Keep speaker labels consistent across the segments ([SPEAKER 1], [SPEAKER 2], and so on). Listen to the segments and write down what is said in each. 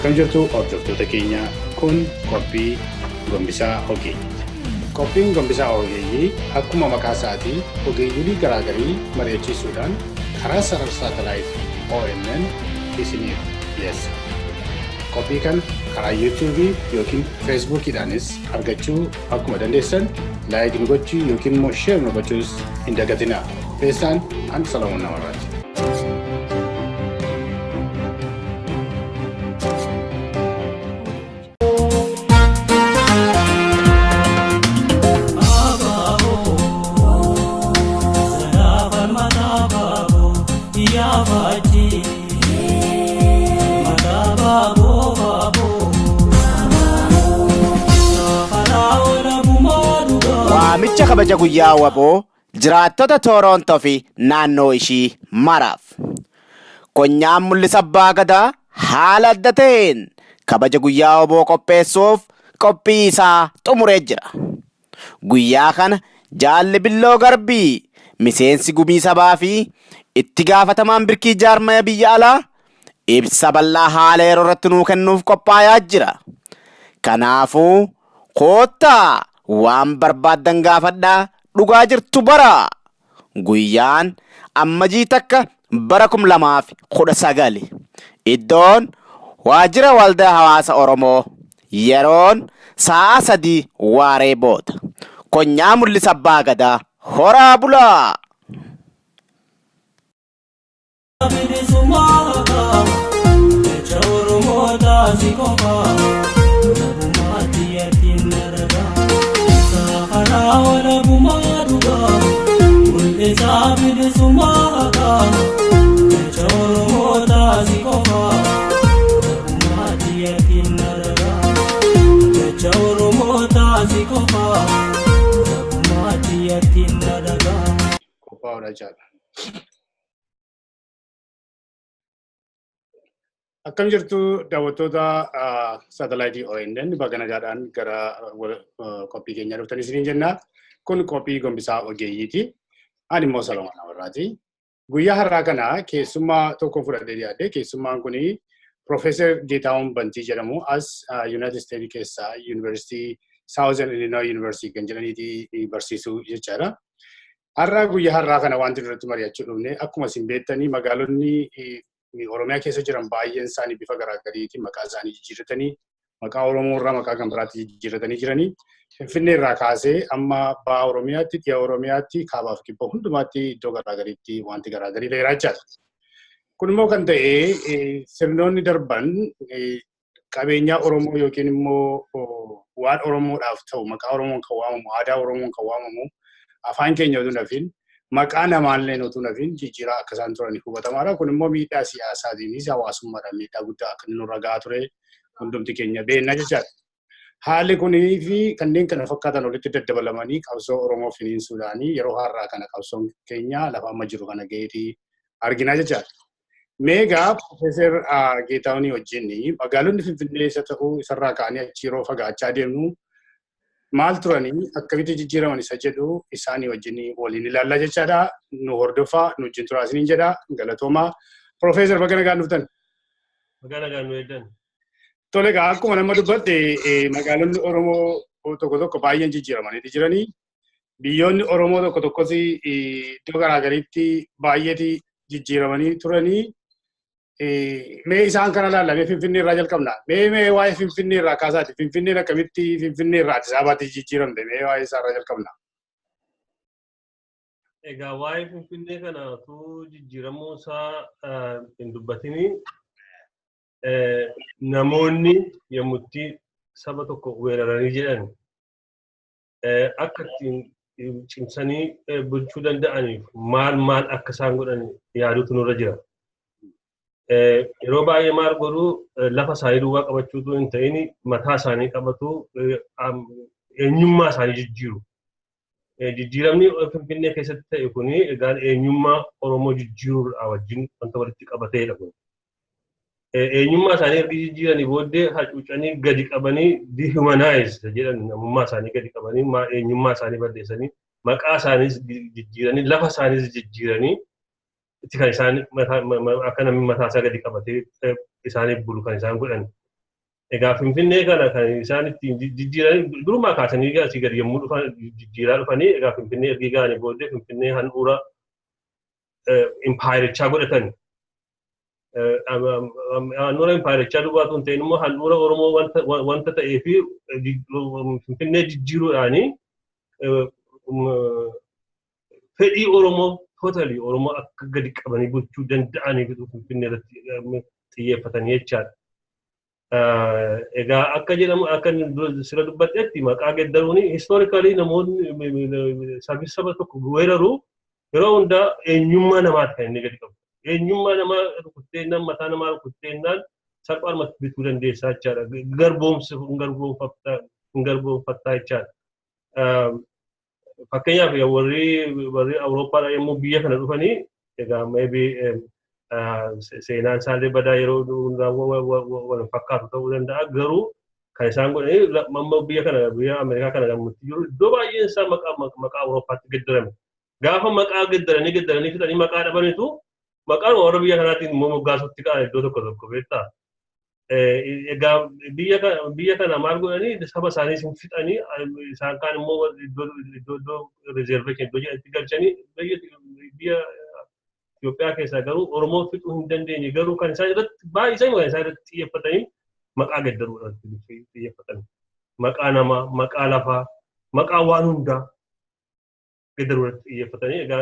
[SPEAKER 1] Akkam jirtu hordoftoota keenya kun qophii gombisaa ogeeyyiiti. Qophiin gombisaa ogeeyyii akkuma maqaa isaatii ogeeyyii garaagarii mari'achiisuudhaan karaa sarara saatalaayit ONN isiniif dhiyeessa. Qophii kana karaa yuutuubii yookiin feesbuukiidhaanis argachuu akkuma dandeessan laayik nu gochuu yookiin immoo sheer nu gochuus hin dagatinaa. Feesaan an Salamuun Namarraati.
[SPEAKER 2] Waamicha kabaja guyyaa waboo jiraattota Toorontoo fi naannoo ishii maraaf. Konyaan mul'isa abbaa gadaa haala adda ta'een kabaja guyyaa waboo qopheessuuf qophii isaa xumuree jira. Guyyaa kana jaalli Billoo Garbii miseensi gumii sabaa fi itti gaafatamaan birkii jaarmaya biyya alaa ibsa bal'aa haala yeroo irratti nuu kennuuf qophaa'aa jira. Kanaafuu koottaa waan barbaaddan gaafadhaa dhugaa jirtu bara. Guyyaan ammajii takka bara 2019 iddoon waajjira waldaa hawaasa Oromoo yeroon sa'a 3 waaree booda. Konyaa mul'isa abbaa gadaa horaa bulaa.
[SPEAKER 1] Akkam jirtu daawwattoota saatalaayitii ONN baga nagaadhaan gara qophii keenya dhuftanii isiniin jenna. Kun qophii gombisaa ogeeyyiiti. Ani immoo Salamuun Namarraati. Guyyaa har'aa kana keessummaa tokko fudhadhee dhiyaadhe. Keessummaan kuni Profeesar Geetaawun Bantii jedhamu as Yuunaayitid Isteetsi keessaa Yuunivarsiitii Saawuzan Illinois Yuunivarsiitii kan jedhaniiti barsiisuu jechaadha. Har'a guyyaa har'aa kana wanti irratti mari'achuu dhufne akkuma isin beektanii magaalonni Oromiyaa keessa jiran baay'een isaanii bifa garaagariitiin maqaa isaanii jijjiirratanii maqaa Oromoo irraa maqaa kan biraatti jijjiirratanii jiranii. Finfinnee irraa kaasee amma ba'a Oromiyaatti, dhiya Oromiyaatti, kaabaaf kibba hundumaatti iddoo garaagariitti wanti garaagarii ta'eera jechaadha. Kun immoo kan ta'e sirnoonni darban qabeenya Oromoo yookiin immoo waan Oromoodhaaf ta'u maqaa Oromoon kan waamamu, aadaa Oromoon kan waamamu, afaan keenya utuu nafin maqaa namaallee utuu nafin jijjiiraa akka isaan turaniif hubatamaadha. Kun immoo miidhaa siyaasaatiinis hawaasummaadhaan miidhaa guddaa akka inni nurra gahaa ture hundumti keenya beekna jechaadha. Haalli kunii fi kanneen kana fakkaatan walitti daddabalamanii qabsoo Oromoo finiinsuudhaanii yeroo har'aa kana qabsoon keenya lafa amma jiru kana gaheetii argina jechaadha. Meegaa Profeesar Geetaawun wajjin magaalonni Finfinnee isa ta'uu isarraa ka'anii achi yeroo fagaachaa deemnu maal turanii akkamitti jijjiiraman isa jedhu isaanii wajjin waliin ilaallaa jechaadha. Nu hordofaa nu wajjin turaa isiniin jedha. Galatoomaa. Profeesar baga nagaan dhuftan.
[SPEAKER 3] Baga nagaan nu eeddan.
[SPEAKER 1] Tole egaa akkuma nama dubbatte magaalonni Oromoo tokko tokko baay'een jijjiiramanii jiranii. Biyyoonni Oromoo tokko tokkos iddoo garaagariitti baay'eeti jijjiiramanii turanii. Mee isaan kana ilaallamee Finfinnee irraa jalqabna. Mee waa'ee Finfinnee irraa kaasaati. Finfinneen akkamitti Finfinnee irraa Addis Ababaatti jijjiiramte? Mee waa'ee isaa irraa jalqabna.
[SPEAKER 3] Egaa waa'ee Finfinnee kana utuu jijjiiramuu isaa hin dubbatini namoonni yommutti saba tokko weeraranii jedhan akka ittiin cimsanii bulchuu danda'aniif maal akka isaan godhan yaaduutu nurra jira. Yeroo baay'ee maal godhu lafa isaanii duwwaa qabachuutu hin ta'in mataa isaanii qabatu eenyummaa isaanii jijjiiru. Jijjiiramni Finfinnee keessatti ta'e kuni egaa eenyummaa Oromoo jijjiiruudhaa wajjin wanta walitti qabateedha kun. Eenyummaa isaanii erga jijjiiranii booddee hacuucanii gadi qabanii dehumanize jedhan namummaa isaanii gadi qabanii eenyummaa isaanii balleessanii maqaa isaaniis jijjiiranii lafa isaaniis jijjiiranii itti kan isaan akka namni mataa isaa gadi qabatee isaaniif bulu kan isaan godhan. Egaa Finfinnee kana kan isaan ittiin jijjiiran durumaa kaasanii asii gadi yommuu dhufan jijjiiraa dhufanii egaa Finfinnee ergi ga'anii booddee Finfinnee handhuura impaayirichaa godhatan. Handhuura impaayirichaa dubaatu hin ta'in immoo handhuura Oromoo wanta ta'ee fi Finfinnee jijjiiruudhaanii fedhii Oromoo totally Oromoo akka gadi qabanii bulchuu danda'anii Finfinnee irratti xiyyeeffatanii jechaadha. Egaa akka jedhamu akka sira dubbadhetti maqaa geddaruuni historically namoonni saba tokko weeraruu yeroo hundaa eenyummaa namaati kan inni gadi qabu. Eenyummaa namaa rukutteennan mataa namaa rukutteennan salphaadhumatti bituu dandeessaa jechaadha. Hin garboomfattaa jechaadha. Fakkeenyaaf warri Awurooppaadhaa yommuu biyya kana dhufanii egaa maybe seenaan isaallee badaa yeroo hundaa wal fakkaatu ta'uu danda'a. Garuu kan isaan godhanii biyya kana biyya Ameerikaa kana gamatti jiru iddoo baay'een isaa maqaa Awurooppaatti geddarame. Gaafa maqaa geddaranii fixanii maqaa dhabanitu maqaan warra biyya kanaatiin immoo moggaasutti ka'an iddoo tokko beektaa. Egaa biyya kana maal godhanii saba isaanii sin fixanii isaan kaan immoo iddoo reservation iddoo jedhanitti galchanii biyya Itoophiyaa keessaa garuu Oromoo fixuu hin dandeenye garuu kan isaan irratti baay'isanii kan isaan irratti xiyyeeffatanii maqaa geddaruu irratti xiyyeeffatanii. Maqaa namaa, maqaa lafaa, maqaa waan hundaa geddaruu irratti xiyyeeffatanii egaa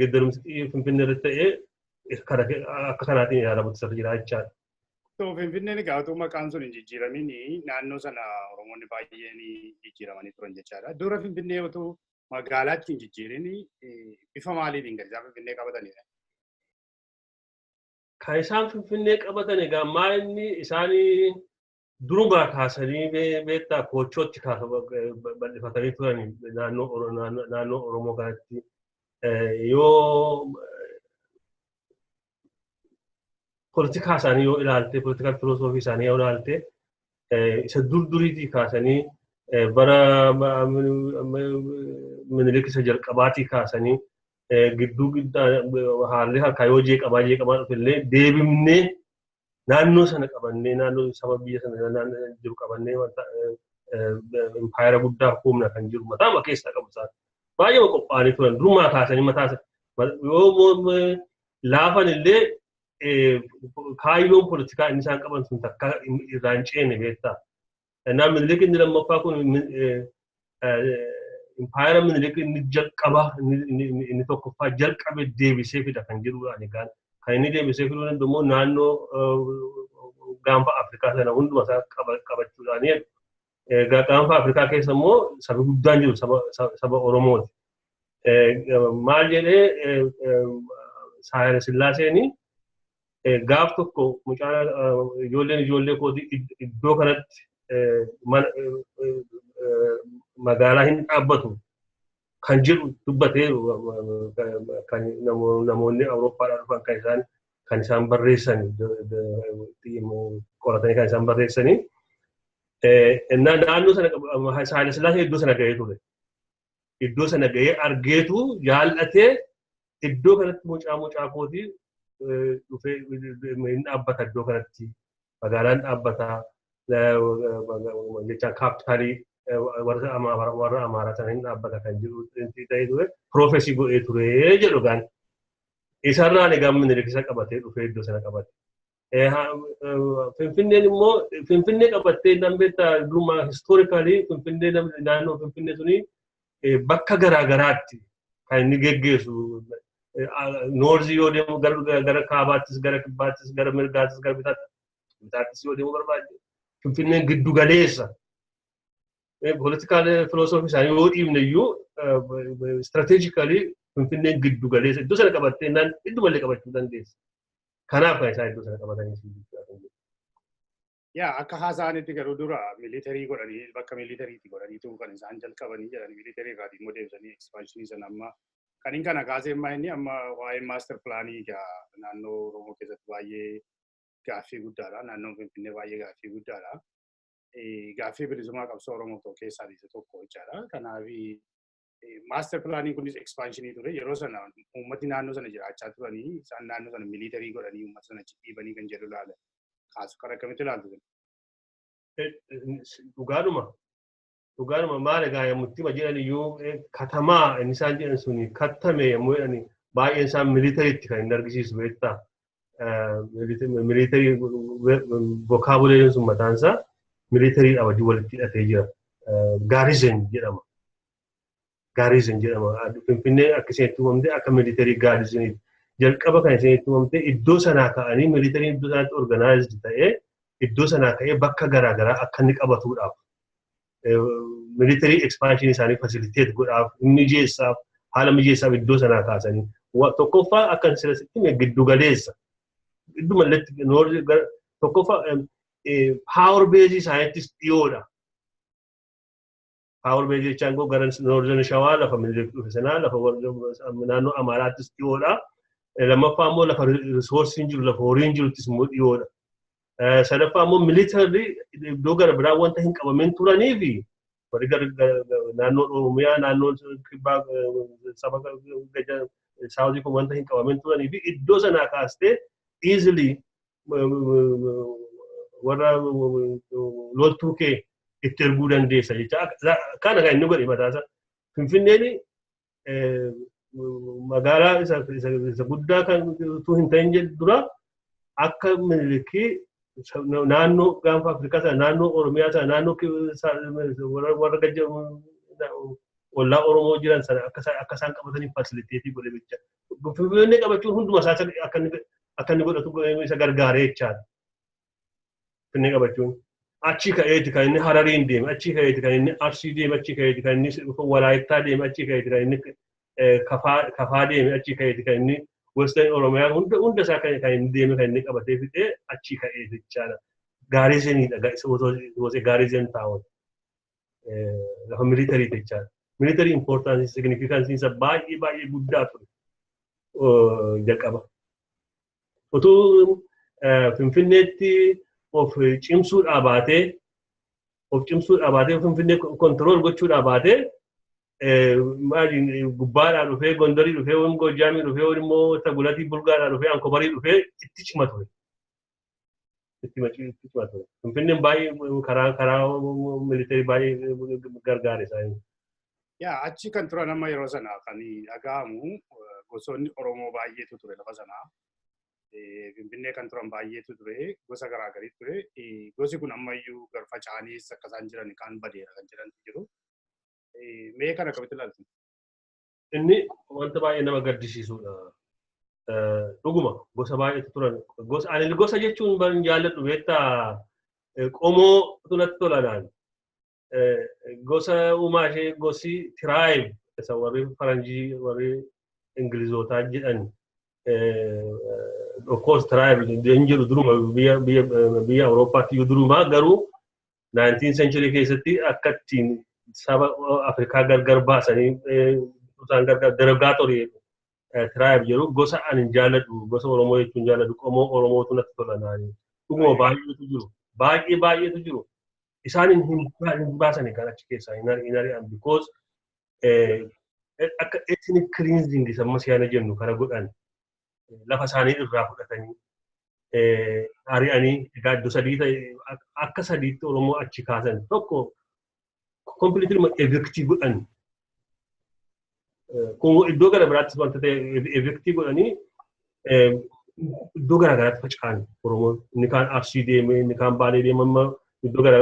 [SPEAKER 3] geddarumsi Finfinnee irratti ta'ee akka kanaatiin yaadamutti sirra jira jechaadha.
[SPEAKER 1] Finfinneen egaa utuu maqaan sun hin jijjiiramin naannoo sana Oromoonni baay'een jijjiiramanii turan jechaadha. Dura Finfinnee utuu magaalaatti hin jijjiirin bifa maaliitiin gadi isaan Finfinnee qabatanidha?
[SPEAKER 3] Kan isaan Finfinnee qabatan egaa maalini isaanii durumaa kaasanii beektaa koochootti bal'ifatanii turani naannoo Oromoo kanatti yoo politikaa isaanii yoo ilaalte political philosophy isaanii yoo ilaalte isa duriitii kaasanii bara Minilik isa jalqabaatii kaasanii gidduu haalli harkaa yoo jeeqamaa dhufillee deebimnee naannoo sana qabannee naannoo saba biyya sana jiru qabannee wanta impaayira guddaa humna kan jiru mataa keessaa qabu isaan baay'ee qophaa'anii turan durumaa kaasanii mataa yoo laafan illee kaayyoon politikaa inni isaan qaban sun takka irraa hin ceene beektaa. Naan Minilik inni lammaffaa kun impaayira Minilik inni jalqabaa inni tokkoffaa jalqabe deebisee fida kan jedhudha egaan kan inni deebisee fiduu danda'u immoo naannoo gaanfa Afrikaa sana hunduma isaa qabachuudhaani. Gaanfa Afrikaa keessa immoo sabi guddaan jiru saba Oromooti. Maal jedhee Haayile Sillaaseen gaaf tokko mucaan ijoollee kootii iddoo kanatti magaalaa hin dhaabbatu kan jedhu dubbatee kan namoonni Awurooppaadhaa dhufan kan isaan barreessan qoratanii kan isaan barreessanii. Naannoo sana Haayile Sillaasee iddoo sana gahee ture. Iddoo sana gahee argeetu jaallatee iddoo kanatti mucaa kootii dhufee hin dhaabbata iddoo kanatti magaalaan dhaabbataa jecha kaapitaalii warra Amaaraa sana hin dhaabbata kan jiru ta'ee ture piroofesii godhee ture jedhu gaan isarraan egaa Minilik isa qabatee dhufee iddoo sana qabate. Finfinneen immoo Finfinnee qabattee dambeetta durumaa historically Finfinnee naannoo Finfinnee suni bakka garaagaraatti kan inni geggeessu noorzii yoo deemu gara kaabaattis gara kibbaattis gara mirgaattis gara bitaattis yoo deemu barbaade Finfinneen giddu galeessa. Political philosophy isaanii yoo dhiibne iyyuu strategically Finfinneen giddu galeessa iddoo sana qabattee naan iddoo malee qabachuu dandeessa. Kanaaf kan isaan iddoo sana qabatanii
[SPEAKER 1] akka haasaanitti garuu dura militarii godhanii bakka militariitti godhaniitu kan isaan jalqabanii jedhanii militarii irraatii immoo deebisanii ekspanshinii sana amma kan hin kana kaasee inni amma waa'ee maaster pilaanii naannoo Oromoo keessatti baay'ee gaaffii guddaadha. Naannoon Finfinnee baay'ee gaaffii guddaadha. Gaaffii bilisummaa qabsoo Oromoo keessaa isa tokko jechaadha. Kanaaf maaster pilaanii kunis ekspanshinii ture. Yeroo sana uummati naannoo sana jiraachaa turanii isaan naannoo sana militarii godhanii uummata sana dhiibanii kan jedhu ilaala. Kaasu karaa akkamitti ilaaltu?
[SPEAKER 3] dhugaadhuma maal egaa yommutti jedhan iyyuu katamaa inni isaan jedhan suni kattame yommuu jedhani baay'een isaan militariitti kan hin argisiisu beektaa. Militarii vocabulary sun mataan isaa militariidha wajjin walitti hidhatee jira. Garrison jedhama. Finfinnee akka isinitti uumamte akka militarii garrisoniiti. Jalqaba kan isinitti uumamte iddoo sanaa ka'anii militariin iddoo sanaatti organized ta'ee iddoo sanaa ka'ee bakka garaagaraa akka inni qabatuudhaaf military expansion isaanii facilitate godhaaf mijeessaaf haala mijeessaaf iddoo sanaa kaasanii tokkoffaa akka sirriitti giddu galeessa giddu malletti tokkoffaa power base isaaniittis dhiyoodha. Power base jechaan koo gara Northern Shawaa lafa militii sanaa lafa naannoo Amaaraattis dhiyoodha. Lammaffaa immoo lafa resoursiin jiru lafa horiin jiruttis immoo dhiyoodha. Sadaffaa immoo military iddoo gara biraa wanta hin qabamin turanii fi warri naannoo Oromiyaa naannoo kibbaa saba Saawuzii kun wanta hin qabamin turanii fi iddoo sanaa kaastee easily warra loltuu kee itti erguu dandeessa jecha kana kan inni godhe mataasaa. Finfinneen magaalaa isa guddaa kan utuu hin ta'in dura akka Minilikii naannoo gaanfa Afrikaa sana naannoo Oromiyaa sana naannoo warra ollaa Oromoo jiran sana akka isaan qabatanii fasiliteetii godhe jecha. Finfinnee qabachuun hunduma isaa akka inni godhatu isa gargaaree jechaadha. Finfinnee qabachuun. Achi ka'eeti kan inni Harariin deeme, achi ka'eeti kan inni Arsii deeme, achi ka'eeti kan inni Walaayittaa deeme, achi ka'eeti kan inni Kafaa deeme, achi ka'eeti kan inni Western Oromiyaa hunda isaa kan inni deeme kan inni qabatee fixee achi ka'eeti jechaadha. Gaariizeniidha was a garrison town. Lafa militarii jechaadha. Military importance significance isa baay'ee guddaa ture jalqaba. Utuu Finfinneetti of cimsuudhaa baatee Finfinnee control gochuudhaa baatee gubbaadhaa dhufee Gondarii dhufee Gojaamii dhufee immoo Tagulatii Bulgaadhaa dhufee Ankobarii dhufee itti cima ture. Finfinneen baay'ee karaa militarii baay'ee gargaare isaanii.
[SPEAKER 1] Yaa achi kan turan amma yeroo sana kan dhaga'amu gosoonni Oromoo baay'eetu ture lafa sanaa. Finfinnee kan turan baay'eetu ture gosa garaagarii ture. Gosi kun ammayyuu garfaca'aniis akka isaan jiran kan badeera kan jedhantu jiru. Mee kana akkamitti ilaaltu?
[SPEAKER 3] Inni wanta baay'ee nama gaddisiisudha. Dhuguma gosa baay'eetu turan. Ani gosa jechuun baay'een jaalladhu beektaa qomoo tunatti tolanaan. Gosa uumaa ishee gosi tribe isa warri faranjii warri ingilizootaa jedhan. Of course tribe hin jiru duruma biyya Awurooppaatti iyyuu durumaa garuu 19th century keessatti akka ittiin saba Afrikaa gargar baasanii isaan gargar derogatorii tribe jedhu gosa ani jaalladhu gosa Oromoo jechuun jaalladhu qomoo Oromootu natti tolanaani. Dhuguma baay'eetu jiru. Isaan hin baasanii kan achi keessaa hin ari'an because akka ethnic cleansing isa masiyaana jennu kana godhan. Lafa isaanii irraa fudhatanii ari'anii egaa iddoo sadii ta'e akka sadiitti Oromoo achi kaasan tokko completely evictii godhan. Kun iddoo gara biraattis wanta ta'e evictii godhanii iddoo gara garaatti faca'an Oromoo inni kaan Arsii deeme inni kaan Baalee deeme amma iddoo gara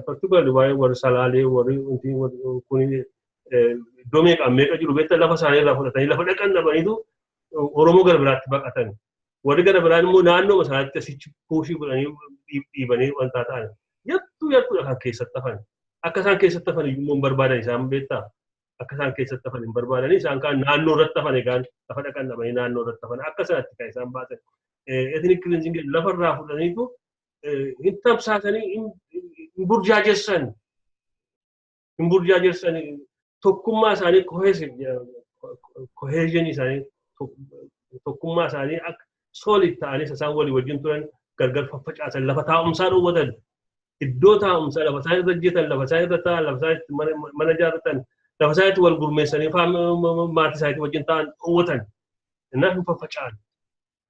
[SPEAKER 3] particularly waa'ee warri Salaalee warri kun iddoo meeqa jiru beektaa lafa isaanii irraa fudhatanii lafa dhaqan dhabaniitu Oromoo gara biraatti baqatan. Warri gara biraan immoo naannoo isaaniitti asichi puushii godhanii dhiibanii wanta ta'an. Yattuudha kan keessatti hafan. Akka isaan keessatti hafan iyyuu hin barbaadan isaan beektaa. Akka isaan keessatti hafan hin barbaadanii isaan kaan naannoo irratti hafan egaan lafa dhaqan dhabanii naannoo irratti hafan akka sanatti kan isaan baasan. Ethnic cleansing lafarraa fudhaniitu hin tamsaasanii hin burjaajessan tokkummaa isaanii cohesion isaanii tokkummaa isaanii akka solid ta'anii isaan walii wajjin turan gargar faffacaasan lafa taa'umsaa dhoowwatan iddoo taa'umsaa lafa isaan irra hojjetan lafa isaan irra ta'an lafa isaan mana ijaarratan lafa isaan itti wal gurmeessanii maatii isaanii wajjin ta'an dhoowwatan innaaf hin faffaca'an.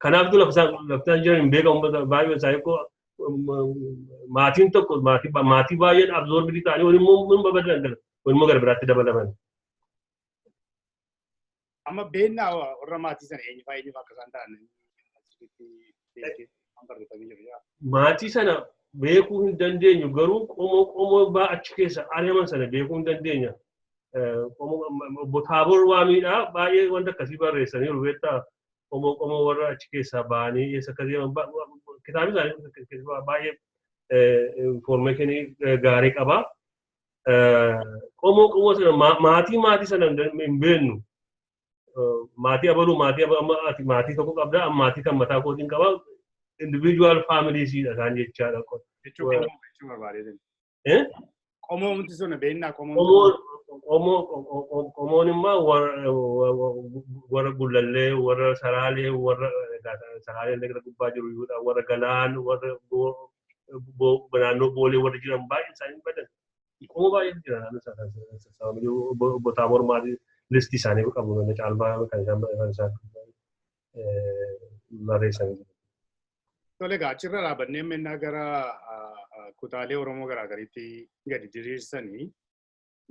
[SPEAKER 3] Kanaafuu lafa isaan jiran hin beekamu baay'ee isaanii maatiin tokko maatii baay'een absorbii ta'anii waliin immoo babadan waliin immoo gara biraatti dabalaman.
[SPEAKER 1] Amma beennaa warra maatii sana eenyufa akka isaan ta'an
[SPEAKER 3] maatii sana beekuu hin dandeenyu garuu qomoo baa achi keessa ari'aman sana beekuu hin dandeenya. Botaabor waamiidhaa baay'ee wanta akkasii barreessaniiru beektaa qomoo warra achi keessaa ba'anii eessa akkasii kitaabni isaanii baay'ee informationii gaarii qaba. Qomoo sana maatii sana hin beeknu. Maatii abaluu maatii tokko qabda maatii kan mataa kootiin qaba. Individual familiesiidha isaan jechaadha.
[SPEAKER 1] Qomoo wanti sun beeknaa
[SPEAKER 3] qomoon immoo warra gullallee, warra saraalee, warra saraalee gara gubbaa jiru, warra galaan, warra naannoo boolee warra jiran baay'een isaanii badan. Qomoo baay'ee jira Botaabor maatii listii isaanii qabu caalmaa kan isaan barreessan.
[SPEAKER 1] Tole egaa achirra dhaabannee mennaa gara kutaalee Oromoo garaagariitti gadi diriirsanii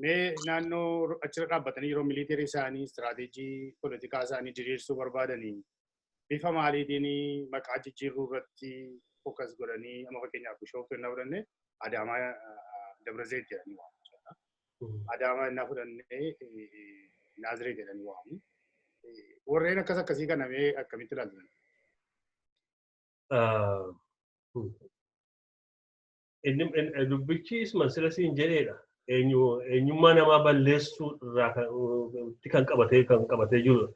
[SPEAKER 1] mee naannoo achirra dhaabbatanii yeroo miliiteerii isaanii istiraateejii poolitikaa isaanii diriirsuu barbaadanii bifa maaliitiin maqaa jijjiirruu irratti fokas godhanii amma fakkeenyaaf Bishooftuu innaa fudhannee Adaamaa Dabrazeet jedhanii waamu. Adaamaa innaa fudhannee Naazireet jedhanii waamu. Warreen akkasii kana mee akkamitti ilaaltan?
[SPEAKER 3] Dubbichi isuma siin jedheedha. Eenyummaa namaa balleessuu irraa kan qabatee jiru.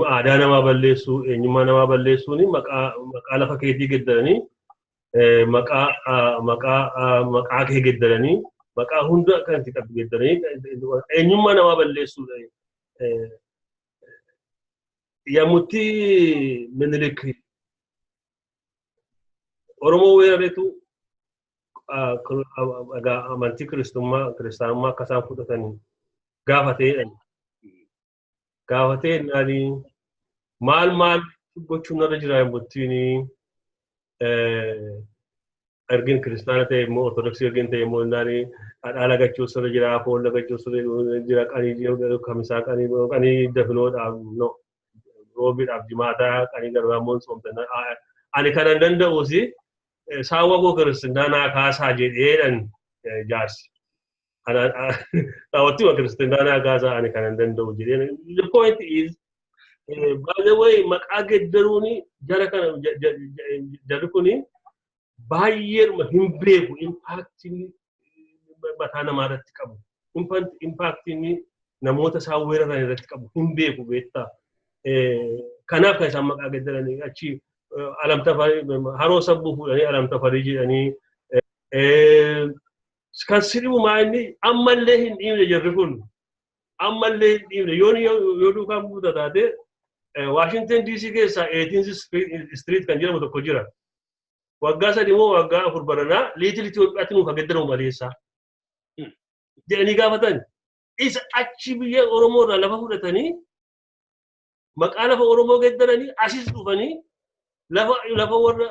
[SPEAKER 3] Aadaa namaa balleessuu, eenyummaa namaa balleessuun maqaa lafa keetii geddaranii, maqaa kee geddaranii, maqaa hunda kan itti qabu geddaranii, eenyummaa namaa balleessuudha. Yammutti Minilik Oromoo weerareetu amantii kiristaanummaa akka isaan fudhatanii gaafatee maal gochuun irra jira yemmuttiin ergin kiristaana ta'e immoo ortodoksii ergin ta'e immoo dhadhaa lagachuus irra jira, foon lagachuus irra jira, kamisaa qanii dafinoodhaaf roobiidhaaf jimaataa qanii garbaamoon soomtan. Ani kanan danda'uusi saawwa koo kiristaanaa kaasaa jedheedhan jaarsi. Daawwattii kiristaanaa kaasaa ani kanan danda'u jedheen. The point is, by the way, maqaa geddaruun jarri kuni baay'ee hin beeku impaaktiin mataa namaa irratti qabu. Impaaktiin namoota isaan weeraran irratti qabu hin beeku beektaa. Kanaaf kan isaan maqaa geddaranii achi haroo sabbuu fuudhanii alamtafarii jedhanii kan sirbumaa inni ammallee hin dhiibne jarri kun ammallee hin dhiibne yoo duukaan buuta taate Washington DC keessaa 18th Street kan jedhamu tokko jira. Waggaa 3 moo waggaa 4 baranaa liitil Itoophiyaatti nuuf geddaru maleessaa jedhanii gaafatan. Isa achi biyya Oromoo irraa lafa fudhatanii maqaa lafa Oromoo geddaranii asis dhufanii lafa warra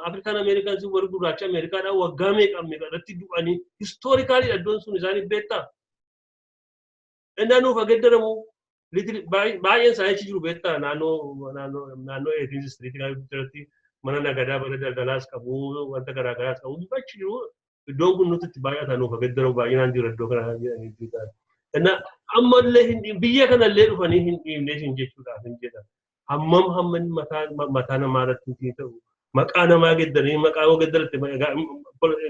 [SPEAKER 3] African Americans warra gurraacha Ameerikaadhaan waggaa meeqa irratti du'anii historically iddoon sun isaanii beektaa. Innaa nuuf geddaramu baay'een isaanii achi jiru beektaa naannoo 18th Street irratti mana nagadaa mana daldalaas qabu wanta garaagaraas qabu achi jiru iddoon kun nuti itti baay'ataa nuuf geddaramu baay'inaan jiru iddoo kana jedhanii. Innaa ammallee biyya kanallee dhufanii hin dhiibne hin jechuudhaaf hin jedhan. Hammam mataa namaa irratti ta'u maqaa namaa geddaranii maqaa yoo geddaratte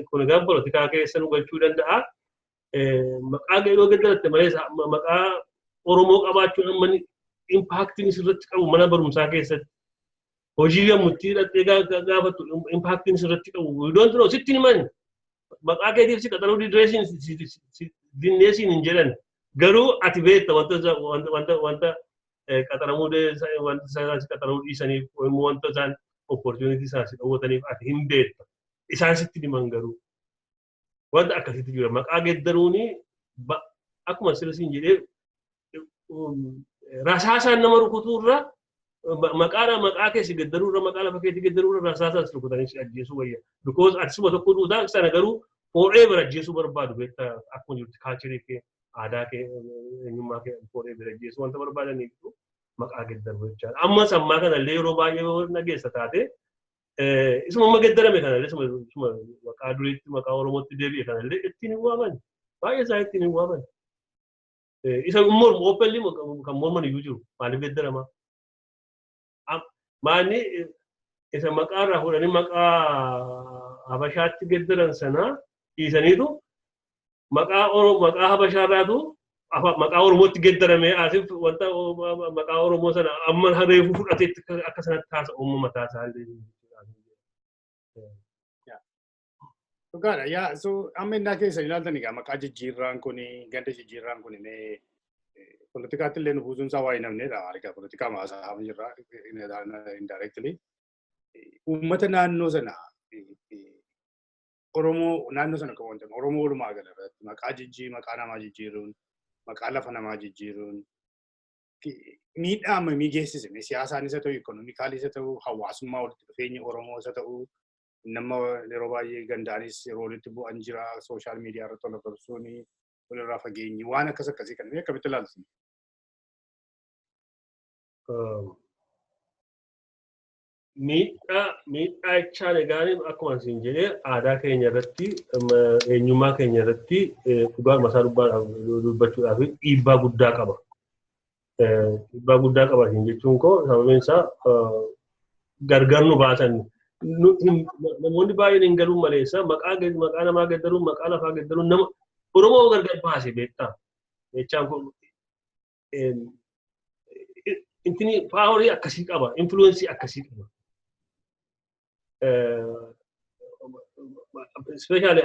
[SPEAKER 3] kun egaa poolitikaa keessa nu galchuu danda'a. Maqaa yoo geddaratte malees maqaa Oromoo qabaachuun amma impaaktiin irratti qabu mana barumsaa keessatti hojii yommutti hidhattee gaafattu impaaktiin irratti qabu idoon tunoo sitti himan maqaa keetiif si qaxaruu dinneesiin hin jedhan garuu ati beekta wanta qaxaramuu wanta isaan qaxaramuu dhiisaniif wanta isaan opportunity isaan si dhawwataniif ati hin beekta. Isaan sitti himan garuu wanta akkasitti jira maqaa geddaruuni akkuma sirriin jedhee rasaasaan nama rukutuu irraa maqaa keessi gaddaruurra maqaa lafa keetti gaddaruurra rasaasas rukutanii si ajjeesuu wayya. Because atisuma tokko duudhaa sana garuu forever ajjeesuu barbaadu beektaa akkuma jirti kaalcharii kee aadaa kee eenyummaa kee forever ajjeesuu wanta barbaadaniif maqaa gaddaruu jechaadha. Amma sammaa kanallee yeroo baay'ee nageessa taate isuma gaddarame kanallee isuma maqaa duriitti maqaa Oromootti deebi'e kanallee ittiin hin waaman. Baay'ee isaa ittiin hin waaman. Isa mormu openly kan morman iyyuu jiru maaliif gaddaramaa? Maanni isa maqaa irraa fudhanii maqaa Habashaatti gaddaran sana dhiisaniitu maqaa Habashaa irraatu maqaa Oromootti gaddaramee asif wanta maqaa Oromoo sana amma reefu fudhateetti akka sanatti taasa uumama taasaa illee.
[SPEAKER 1] Dhugaadha. Yaa so amma innaa keessa ilaaltan egaa maqaa jijjiirraan kuni ganda jijjiirraan kuni mee politikaatti illee nu buusuun isaa waa hin namnedha. Argaa politikaa maasaa hafa jirraa indirectly. Uummata naannoo sana Oromoo naannoo sana kan wantan Oromoo walumaa gala irratti maqaa namaa jijjiiruun maqaa lafa namaa jijjiiruun miidhaa ammamii geessise siyaasaanis haa ta'u ikonomikaalis haa ta'u hawaasummaa walitti dhufeenya Oromoos haa ta'u nama yeroo baay'ee gandaanis yeroo walitti bu'an jira sooshaal miidiyaa irratti wal arrabsuun walirraa fageenyi waan akkasii kan akkamitti ilaaltu?
[SPEAKER 3] Miidhaa jechaan egaan akkuma isin jedhee aadaa keenya irratti eenyummaa keenya irratti dhugaan masaa dubbachuudhaaf dhiibbaa guddaa qaba. Dhiibbaa guddaa qaba jechuun koo sababiin isaa gargar nu baasan. Namoonni baay'een hin galuun maleessa maqaa namaa gaddaruun maqaa lafaa gaddaruun nama Oromoo gargar baase beektaa. Jechaan kun intini paaworii akkasii qaba, influensii akkasii qaba. Especially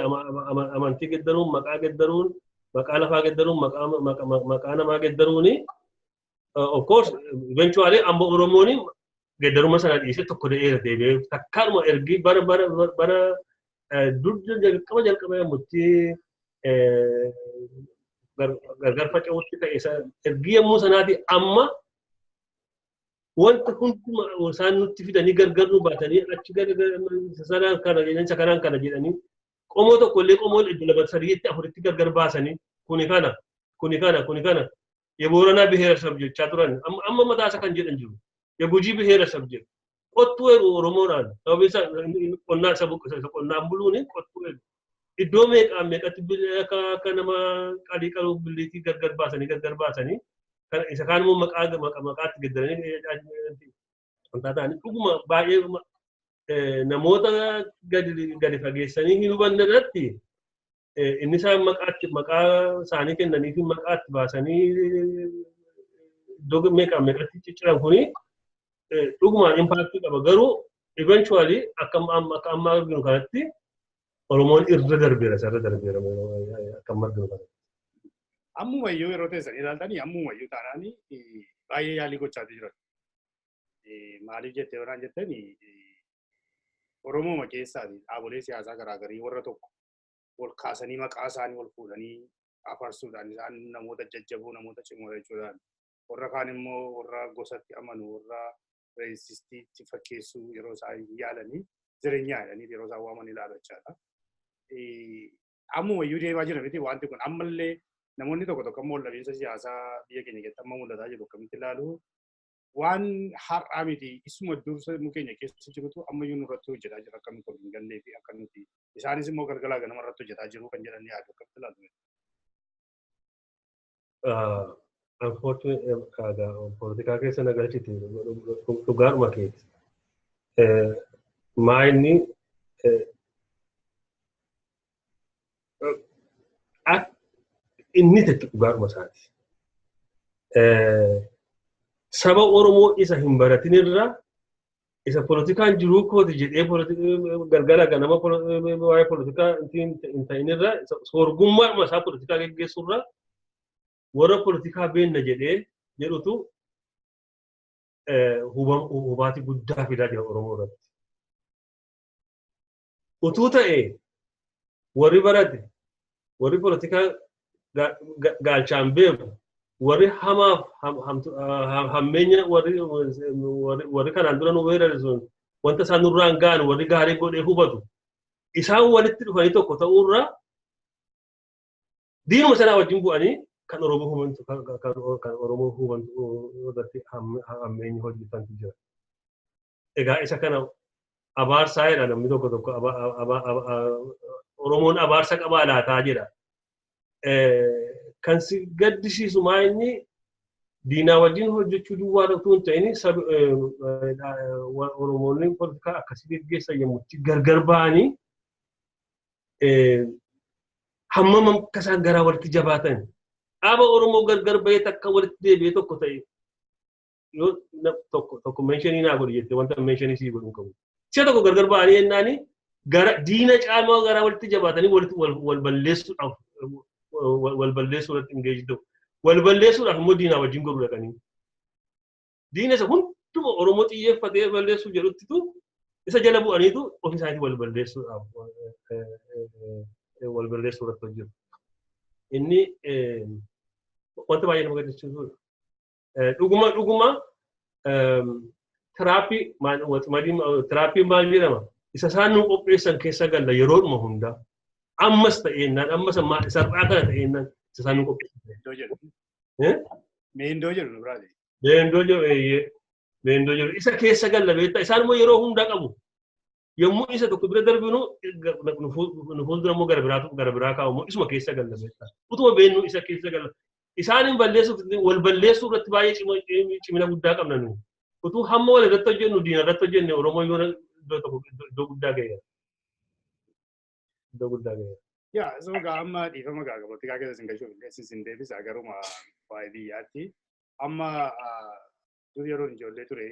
[SPEAKER 3] amantii gaddaruun, maqaa gaddaruun, maqaa lafaa gaddaruun, maqaa namaa gaddaruuni. Of course, eventually amma Oromooni gaddaruma sana dhiisee tokko dheeraa deebi'ee takkaanuma ergi bara jalqaba yommutti gargar faca'utti ta'e ergi yommuu sanaati amma wanta hunduma isaan nutti fidanii gargar nu baatanii achi sanaan kana jedhanii qomoo tokko illee qomoo lama sadiitti afuritti gargar baasanii kuni kana የቦረና ብሔረሰብ ጀቻ turan amma mataasa kan jedhan jiru የጉጂ ብሔረሰብ ጀ ቆጡ ኦሮሞናን ታውቢሳ ቆና qonnaan buluun qottu iddoo meeqatti kanama qalii qaluu biliitii gargar baasanii kan isa kaan immoo maqaatti gaddaranii wanta ta'anii dhuguma baay'ee namoota gadi fageessanii hin hubanne irratti inni isaan maqaa isaanii kennanii fi maqaatti baasanii iddoo meeqatti cicciran kuni dhugumaan impaaktii qaba garuu eventually akka amma arginu kanatti Oromoon irra darbeera akkam arginu kanatti.
[SPEAKER 1] Ammumayyuu yeroo teessan ilaaltanii ammumayyuu taanaanii baay'ee yaalii gochaa jiran. Maaliif jettee warraan jettanii Oromoo keessaatii dhaabolee siyaasaa garaagarii warra tokko wal kaasanii maqaa isaanii wal fuudhanii afarsuudhaan isaan namoota jajjaboo namoota cimoo jechuudhaan warra kaan immoo warra gosatti amanu warra reesistiitti fakkeessuu yeroo isaan yaalanii jireenyaa jedhanii yeroo isaan waaman ilaalachaadha. Ammumayyuu deemaa jira miti wanti kun ammallee namoonni tokko immoo dhabiinsa siyaasaa biyya keenya keessatti amma mul'ataa jiru akkamitti ilaalu waan har'aa miti isuma dursa keenya keessa jirutu ammayyuu nurratti hojjetaa jira akkamitti wal hin gallee fi akka nuti isaanis immoo galgalaa ganama irratti hojjetaa jiru kan jedhan yaadu akkamitti ilaalu.
[SPEAKER 3] Unfortunately, politikaa keessa nagalchite dhugaadhuma keessa. Maayinni inni itti dhugaadhuma isaati. Saba Oromoo isa hin baratinirra isa politikaan jiruu kooti jedhee galgala ganama waa'ee politikaa hin ta'inirra sorgummaa isaa politikaa geggeessurra warra politikaa beenna jedhee jedhutu hubaatii guddaa fidaa jira Oromoo irratti. Utuu ta'e warri barate warri politikaa gaalchaan beeku warri hamaaf hammeenya warri kanaan dura nu weerare sun wanta isaan nurraan ga'an warri gaarii godhee hubatu isaan walitti dhufanii tokko ta'uurra diinuma sanaa wajjin bu'anii kan Oromoo hubantu kan Oromoo hubantu irratti hammeenya hojjetantu jira. Egaa isa kana abaarsaa jedha namni tokko tokko Oromoon abaarsa qabaa laataa jedha. Kan si gaddisiisu maa inni diinaa wajjin hojjechuu duwwaa ta'uu hin ta'in Oromoonni politikaa akkasii geggeessan yommutti gargar ba'anii hammam akka isaan garaa walitti jabaatan. Dhaaba Oromoo gargar ba'ee takka walitti deebi'ee tokko ta'e yoo tokko meeshaanii naa godhi jettee wanta meeshaanii sii godhu qabu. Si'a tokko gargar ba'anii jennaani gara diina caamaa garaa walitti jabaatanii wal balleessuudhaaf wal balleessuudhaaf engage ta'u. Wal balleessuudhaaf immoo diinaa wajjin godhu dhaqanii. Diina isa hunduma Oromoo xiyyeeffatee balleessuu jedhuttitu isa jala bu'aniitu ofii isaanii wal balleessuudhaaf wal balleessuudhaaf hojjetu. Inni wanta baay'ee nama gaddisiisudha. Dhuguma teraappii maal jedhama? Isa isaan nu qopheessan keessa galla yeroodhuma hundaa. Ammas ta'eennaan ammas sar'aa kana ta'eennaan isa isaan nu qopheessan.
[SPEAKER 1] Meendoo jedhu biraati.
[SPEAKER 3] Meendoo jedhu isa keessa galla beektaa isaan immoo yeroo hundaa qabu. Yommuu isa tokko bira darbinu nu fuuldura immoo gara biraa kaa'u immoo isuma keessa galla beektaa. Utuma beennu isa keessa galla. Isaanin balleessuuf wal balleessuu irratti baay'ee cimina guddaa qabna nu. Utuu hamma wal irratti hojjennu diina irratti hojjenne Oromoo yoo iddoo guddaa ga'eera. Iddoo guddaa ga'eera.
[SPEAKER 1] Yaa so amma dhiifama gaagabatti kaa keessa sin deebisa garuma waa'ee biyyaatti. Amma dur yeroo ijoollee ture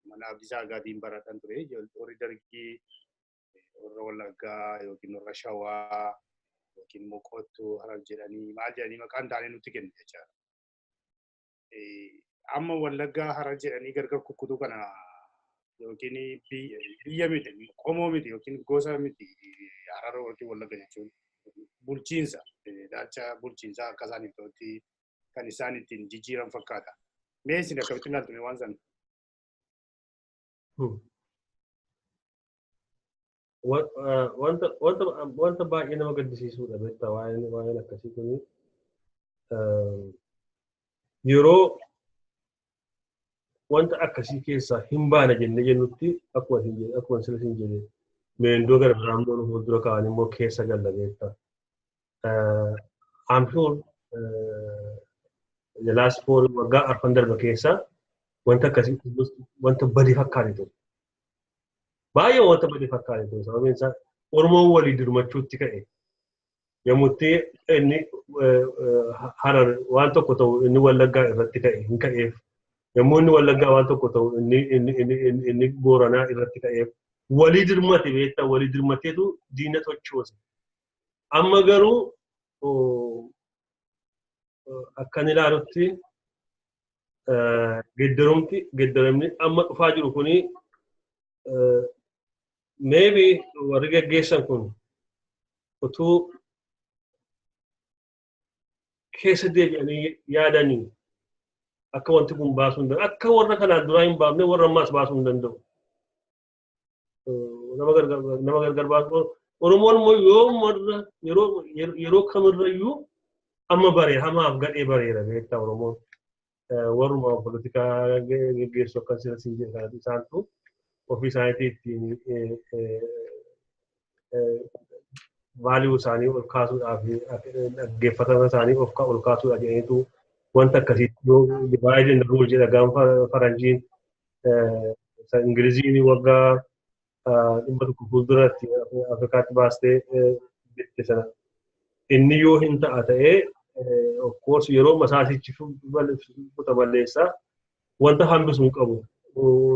[SPEAKER 1] mana Abdiisaa Agaatiin baratan ture warri dargii warra Wallaggaa yookiin warra Shawaa yookiin immoo Qottuu Harar jedhanii maal jedhanii maqaan taanee nutti kennu jechaadha. Amma Wallaggaa Harar jedhanii gargar kukkutuu kana yookiin biyya miti qomoo miti yookiin gosa miti Harar yookiin Wallagga jechuun bulchiinsa daacha bulchiinsaa akka isaaniif ta'utti kan isaan ittiin jijjiiran fakkaata. Mee isin akkamitti ilaaltu waan sana?
[SPEAKER 3] Wanta baay'ee nama gaddisiisudha beektaa waa'een akkasii kuni yeroo wanta akkasii keessaa hin baana jennee jennutti akkuma sila hin jedhe meendoo gara biraan immoo fuuldura kaa'anii immoo keessa galla beektaa. I'm sure the last 4 waggaa arfan darba keessaa wanta akkasii wanta badii fakkaate ture. Baay'ee wanta badii fakkaate ture sababiin isaa Oromoon walii dirmachuutti ka'e. Yommutti inni Harar waan tokko ta'u inni Wallaggaa irratti ka'e hin ka'eef. Yommuu inni Wallaggaa waan tokko ta'u inni Booranaa irratti ka'eef. Walii dirmate beektaa walii dirmateetu diina tochoose. Amma garuu akkan ilaalutti geddaramni amma dhufaa jiru kuni maybe warri gaggeessan kun utuu keessa deebi'anii yaadanii akka wanti kun baasuu hin danda'u akka warra kanaan duraa hin baafne warra ammaas baasuu hin danda'u. Nama gargar baasu Oromoon immoo yeroo kamirrayyuu amma bareera hamaaf gadhee bareera beektaa Oromoon warruma politikaa geggeessu akkan sila siin jedhan isaantu ofii isaaniitii ittiin vaaliyuu isaanii ol kaasuudhaaf dhaggeeffatama isaanii ol kaasuudhaaf jedhaniitu wanta akkasiitti yoo divide and rule jedha gaafa faranjiin Ingiliziin waggaa 100 fuulduratti Afrikaatti baastee bitte sana inni yoo hin ta'a ta'ee of course yeroo masaasichi fuuta balleessaa wanta hambisu hin qabu.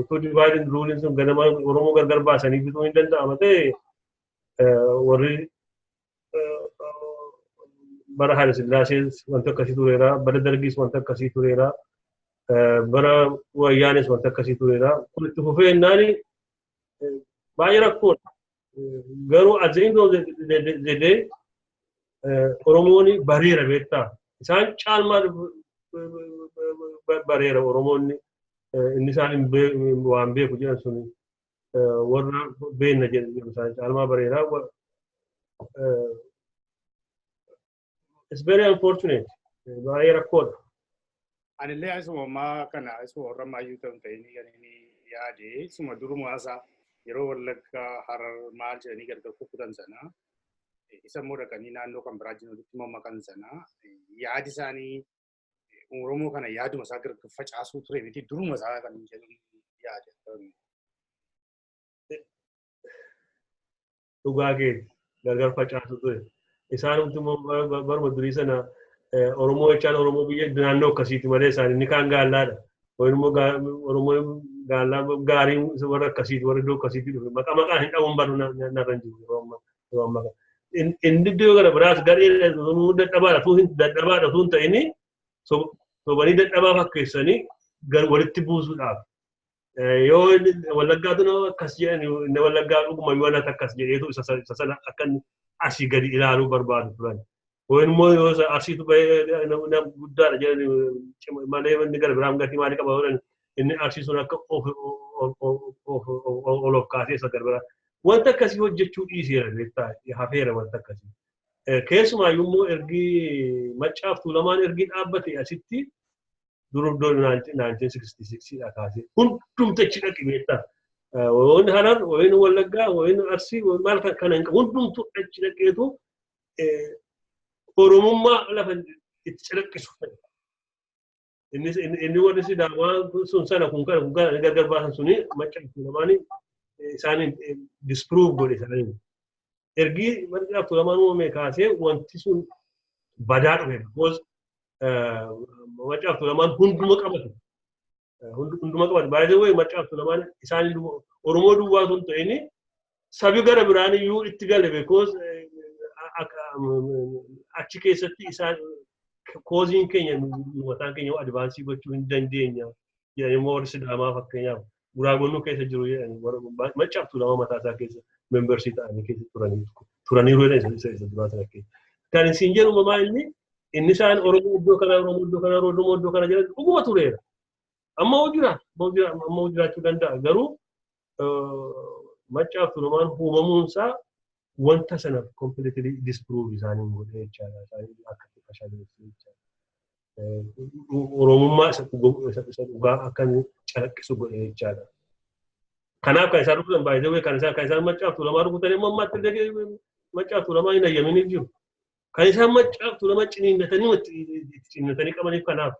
[SPEAKER 3] To divide and rule sun ganama Oromoo gargar baasanii bituu hin danda'ama ta'e warri bara Haile Sillaasees wanta akkasii tureera, bara Dargiis wanta akkasii tureera, bara Wayyaanis wanta akkasii tureera. Kun itti fufee jennaani baay'ee rakkoodha. Garuu at the end of the day Oromoon bareera beektaa Isaan caalmaa bareera Oromoonni inni isaan waan beeku jedhan sun warra beenna jedhan isaan caalmaa bareera. It's very unfortunate. Baay'ee rakkoodha.
[SPEAKER 1] Anillee asuma kana asuma warra maayyuu ta'anii kan inni yaade suma durumaasa yeroo Wallaggaa Harar maal jedhanii gargar kukkutan sana isa immoo dhaqanii naannoo kan biraa jiran walitti mammakan sana yaadi isaanii Oromoo kana yaaduma isaa gargar facaasuu ture miti duruma isaa kan jedhu yaade.
[SPEAKER 3] Dhugaa keeti gargar facaasuu ture. Isaan immoo barma durii sana Oromoo jechaan Oromoo biyya naannoo akkasiiti malee isaan inni kaan gaallaadha. Immoo Oromoo gaallaa gaariin warra akkasiiti warra iddoo akkasiiti dhufe maqaan hin dhabuun baru narra hin jiru. Inni iddoo gara biraas garee dadhabaadha tun ta'ini sobanii dadhabaa fakkeessanii walitti buusuudhaaf. Yoo Wallaggaatu akkas jedhan inni Wallaggaa dhuguma yoo natti akkas jedheetu isa sana akka asii gadi ilaaluu barbaadu turan. Immoo yoo asiitu bahee guddaadha jedhan malee inni gara biraan gatii maalii qaba jedhan inni asii sun akka ol of kaasee isa gara biraa. Wanta akkasii hojjechuu dhiiseera beektaa hafeera wanta akkasii. Keessumaayyuu immoo ergi Maccaaf Tuulamaan ergi dhaabbate asitti durubdoo 1966 kaasee hundumta achi dhaqi beektaa. Waan Harar, waan Wallaggaa, waan Arsii, maal kana hin qabu hundumtu achi dhaqeetu Oromummaa lafa itti calaqqisu. Inni warri Sidaamaa sun sana kun kana gargar baasan suni Maccaaf Tuulamaan isaaniin disprove godhe isaaniin. Ergi Maccaaf Tuulamaan uumame kaasee wanti sun badaa dhufe. Because Maccaaf Tuulamaan hunduma qabate. Hunduma qabate. By the way, Maccaaf Tuulamaan isaanii Oromoo duwwaa sun ta'ini sabi gara biraan iyyuu itti gale because achi keessatti isaan kooziin keenya mataan keenya advaansii gochuu hin dandeenya. Jedhanii warri Sidaamaa fakkeenyaaf Guraagonnuu keessa jiru jedhanii Maccaaf Tuulamaa mataa isaa keessa membersii ta'anii keessa turaniiru jedhan isa duraa sana keessa. Kan isin jedhu mamaa inni isaan Oromoo iddoo kana Oromoo iddoo kana Oromoo iddoo kana jedhan dhuguma tureera. Amma jiraachuu danda'a garuu Maccaaf Tuulamaan uumamuunsaa wanta sana completely disprove isaanii godhee jechaadha. Akka fashaleessuu jechaadha. Oromummaa isa dhugaa akka calaqqisu godhee jechaadha. Kanaaf kan isaan rukutan baay'ee kan isaan Maccaaf Tuulamaa rukutan immoo ammaatti Maccaaf Tuulamaa hin ayyaminiif jiru. Kan isaan Maccaaf Tuulamaa ciniinnatanii qabaniif kanaaf.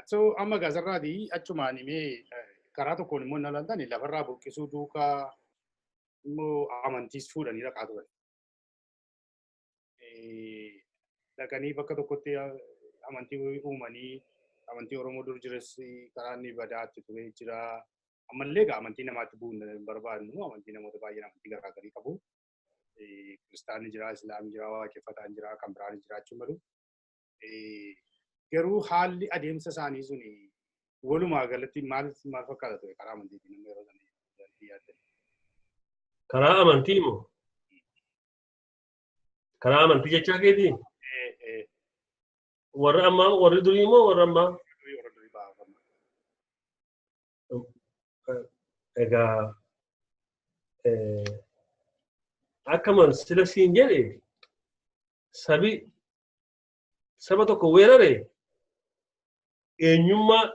[SPEAKER 1] So amma gaazarraati achumaan himee karaa tokkoon immoo na laaltan lafarraa buqqisuu duukaa immoo amantiis fuudhanii dhaqaa turan. Dhaqanii bakka tokkotti amantii uumanii amantii Oromoo dur jiras karaa inni badaatti ture jira. Ammallee egaa amantii namaatti bu'uun barbaadnu amantii namoota baay'een amantii garaagarii qabu. Kiristaanni jira, Islaamni jira, Waaqeffataan jira, kan biraan jiraachuu malu. Garuu haalli adeemsa isaanii sun walumaa galatti maal fakkaata ture karaa amantiitiin nama yeroo sana yaaddan?
[SPEAKER 3] Karaa amantii moo? Karaa amantii jechaa keetii? Warra ammaa warri durii moo warra ammaa?
[SPEAKER 1] Warra durii baafama.
[SPEAKER 3] Egaa akkaman sila siin jedhe saba tokko weerare eenyummaa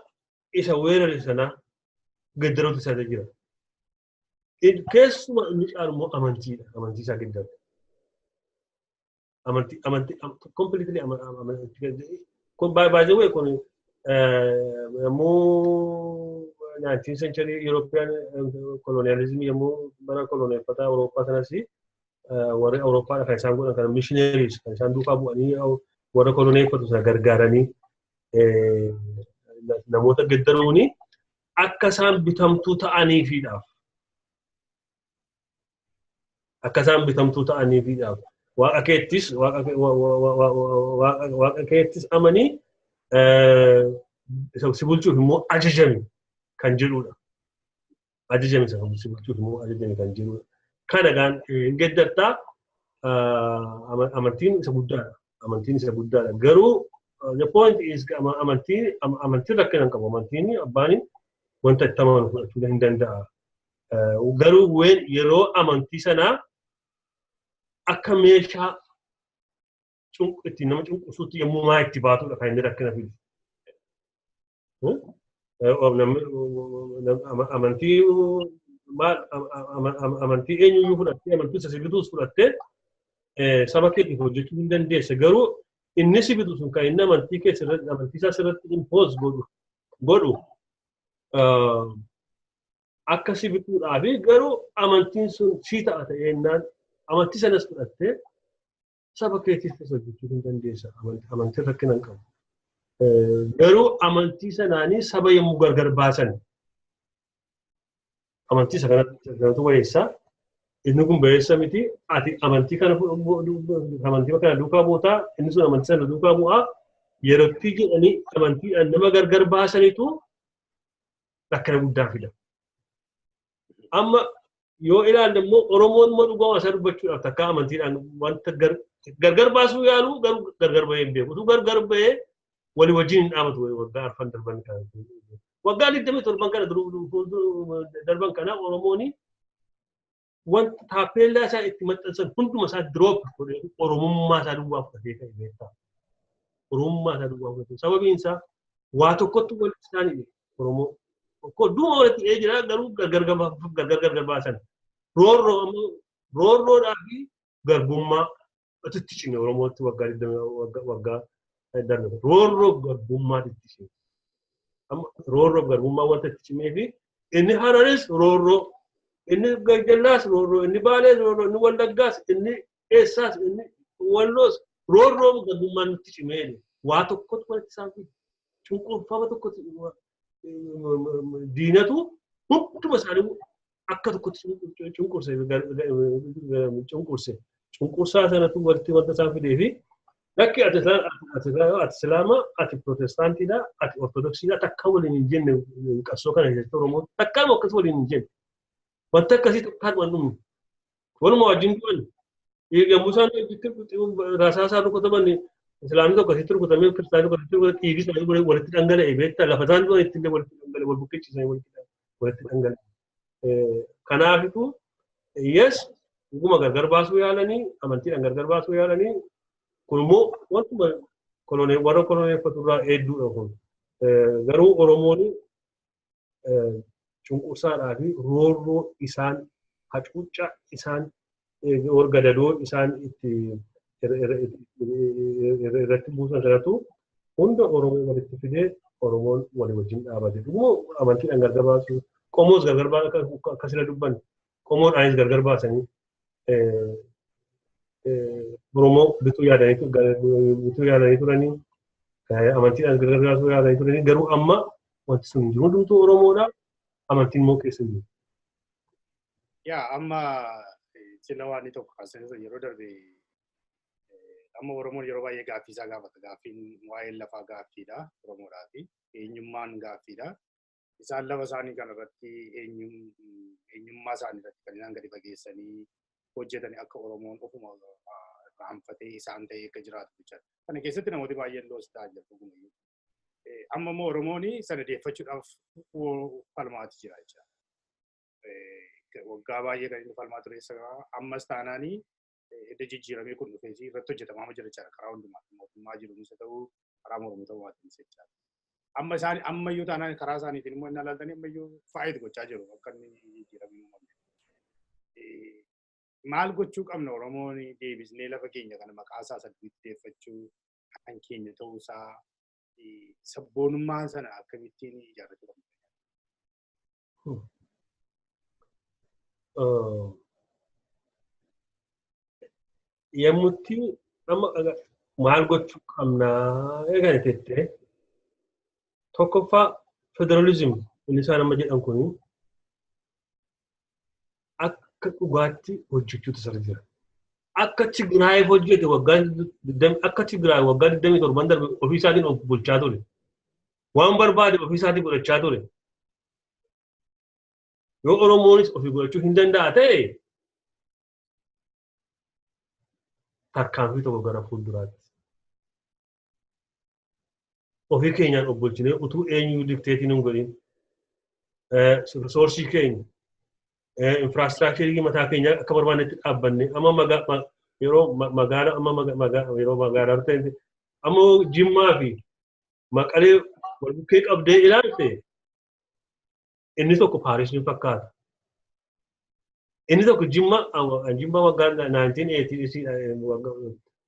[SPEAKER 3] isa weerare sana gaddaroota isaa jira. Keessumaa inni caalmoo amantiidha. Amantii isaa gaddara. Amantii completely amantii. Kun by the way kun yommuu 19th century European colonialism yommuu bara koloneeffataa Awurooppaa sanas warri Awurooppaa kan isaan godhan kan missionaries kan isaan duukaa bu'anii warra koloneeffatu sana gargaaranii namoota gaddaruuni akka isaan bitamtuu ta'aniifiidhaaf. Akka isaan bitamtuu ta'aniifiidhaaf. Waaqa keettis amanii si bulchuuf immoo ajajame kan jedhudha. Ajajame si bulchuuf immoo ajajame kan jedhudha. Kana gaan gaddartaa amantiin isa guddaadha. Amantiin isa guddaadha. Garuu the point is amantiin rakkina hin qabu. Amantiin abbaan wanta itti amanu fudhachuu hin danda'a. Garuu yeroo amantii sanaa akka meeshaa itti nama cunqursuutti yommuu maa itti baatudha kan inni rakkina fidu. Amantii eenyuyyuu fudhattee amantii isa sibituus fudhattee saba keetiif hojjechuu hin dandeessa. Garuu inni sibitu sun kan inni amantii isaa sirratti impose godhu akka sibituudhaafi garuu amantiin sun sii ta'a ta'eennaan amantii sanas fudhattee saba keetiif hojjechuu hin dandeessa. Amantiin rakkina hin qabu. Garuu amantii sanaanii saba yommuu gargar baasan amantii isa kanatu wayeessaa inni kun bayeessa miti ati amantii kana duukaa buutaa inni sun amantii sana duukaa bu'aa yerootti jedhanii amantiidhaan nama gargar baasaniitu rakkina guddaa fida. Amma yoo ilaalle immoo Oromoon immoo dhugaa isaa dubbachuudhaaf takka amantiidhaan wanta gargar baasuu yaaluu garuu gargar bahee hin beeku. Utuu gargar bahee walii wajjin hin dhaabatu waggaa arfan darban kana. Waggaa 27 kana darban kana Oromoon wanta taappellaa isaa itti maxxansan hunduma isaa drop godhee Oromummaa isaa duwwaa fudhatee kan beektaa. Oromummaa isaa duwwaa fudhatee sababiin isaa waa tokkotti walitti isaanii Oromoo. Duuma walitti jira garuu gargar baasan. Roorroodhaa fi garbummaa itti cime Oromootti waggaa darbe. Roorroo garbummaa itti cime. Roorroo garbummaa wanta itti cimee fi inni Hararis roorroo, inni Gajallaas roorroo, inni Baalees roorroo, inni Wallaggaas, inni Eessaas, inni Walloos roorroo garbummaan itti cimee waa tokkotti walitti isaan fi cunqurfama tokkotti diinatu hunduma isaanii akka tokkotti cunqurse. Cunqursaa sanatu walitti wanta isaan fidee fi lakki ati Islaama, ati Protestaantiidha, ati Ortodoksiidha takka waliin hin jenne qabsoo kana keessatti Oromoo takkaan akkas waliin hin jenne. Wanta akkasii takkaan waan dhumne. Waluma wajjin du'an yommuu isaan rasaasaa rukkutaman Islaamni tokko asitti rukkutamee Kiristaanni tokko asitti rukkutamee dhiigni isaanii walitti dhangala'e beektaa lafa isaan du'an itti illee walitti dhangala'e wal buqqeessisanii walitti dhangala'e. Kanaafitu yes dhuguma gargar baasuu yaalanii amantiidhaan gargar baasuu yaalanii kun immoo wantuma warra koloneeffatu irraa hedduudha kun. Garuu Oromoon cunqursaadhaa fi roorroo isaan hacuuccaa isaan gadadoo isaan itti irratti buusan sanatu hunda Oromoo walitti fidee Oromoon walii wajjin dhaabate. Dhuguma amantiidhaan gargar baasuu qomoos gargar baasan akkasila dubban qomoodhaanis gargar baasanii Oromoo bituu yaadanii turanii amantiidhaan gargar baasuu yaadanii turanii garuu amma wanti sun hin jiru hundumtuu Oromoodha amantiin immoo keessa hin jiru.
[SPEAKER 1] Yaa amma sila waan inni tokko kaasanii yeroo darbe amma Oromoon yeroo baay'ee gaaffii isaa gaafata. Gaaffiin waa'ee lafaa gaaffiidha Oromoodhaa fi eenyummaan gaaffiidha. Isaan lafa isaanii kanarratti eenyummaa isaanii irratti kan isaan gadi fageessanii hojjetanii akka Oromoon ofuma raanfatee isaan ta'ee akka jiraatu jechuudha. Kana keessatti namooti baay'een loositaa jiru. Amma immoo Oromoon sana deeffachuudhaaf falmaati jira jechuudha. Waggaa baay'ee kan inni falmaa ture ammas taanaanii edda jijjiiramee kun dhufee irratti hojjetamaa jira jechuudha. Karaa hundumaatti mootummaa jiruunis ta'uu karaa mormuu ta'uu waatiin jechuudha. Amma isaanii ammayyuu taanaan karaa isaaniitiin immoo inni alaaltanii ammayyuu faayidaa gochaa jiru akka inni jijjiiramee uumame. Maal gochuu qabna Oromoon deebisnee lafa keenya kana maqaa isaa saddeetti deeffachuu kan keenya ta'uusaa sabboonummaan sana akkamittiin ijaarrachuu qabna.
[SPEAKER 3] Yemmutti amma maal gochuu qabnaa eegan jettee tokkoffaa federalizim inni isaan amma jedhan kun akka dhugaatti hojjechuutu sirra jira. Akka Tigraayiif hojjete akka Tigraay waggaa 27 darbe ofii isaatiin of bulchaa ture. Waan barbaade ofii isaatiin godhachaa ture. Yoo Oromoonis ofii godhachuu hin danda'a ta'e tarkaanfii tokko gara fuulduraatti. Ofii keenyaan obbolchinee utuu eenyuu dikteetii nun godhin risoorsii keenya infraastiraakcharii mataa keenya akka barbaadetti dhaabbanne amma yeroo magaalaa ta'e amma Jimmaa fi Maqalee wal bukkee qabdee ilaalte inni tokko Paaris ni fakkaata. Inni tokko Jimmaa waggaa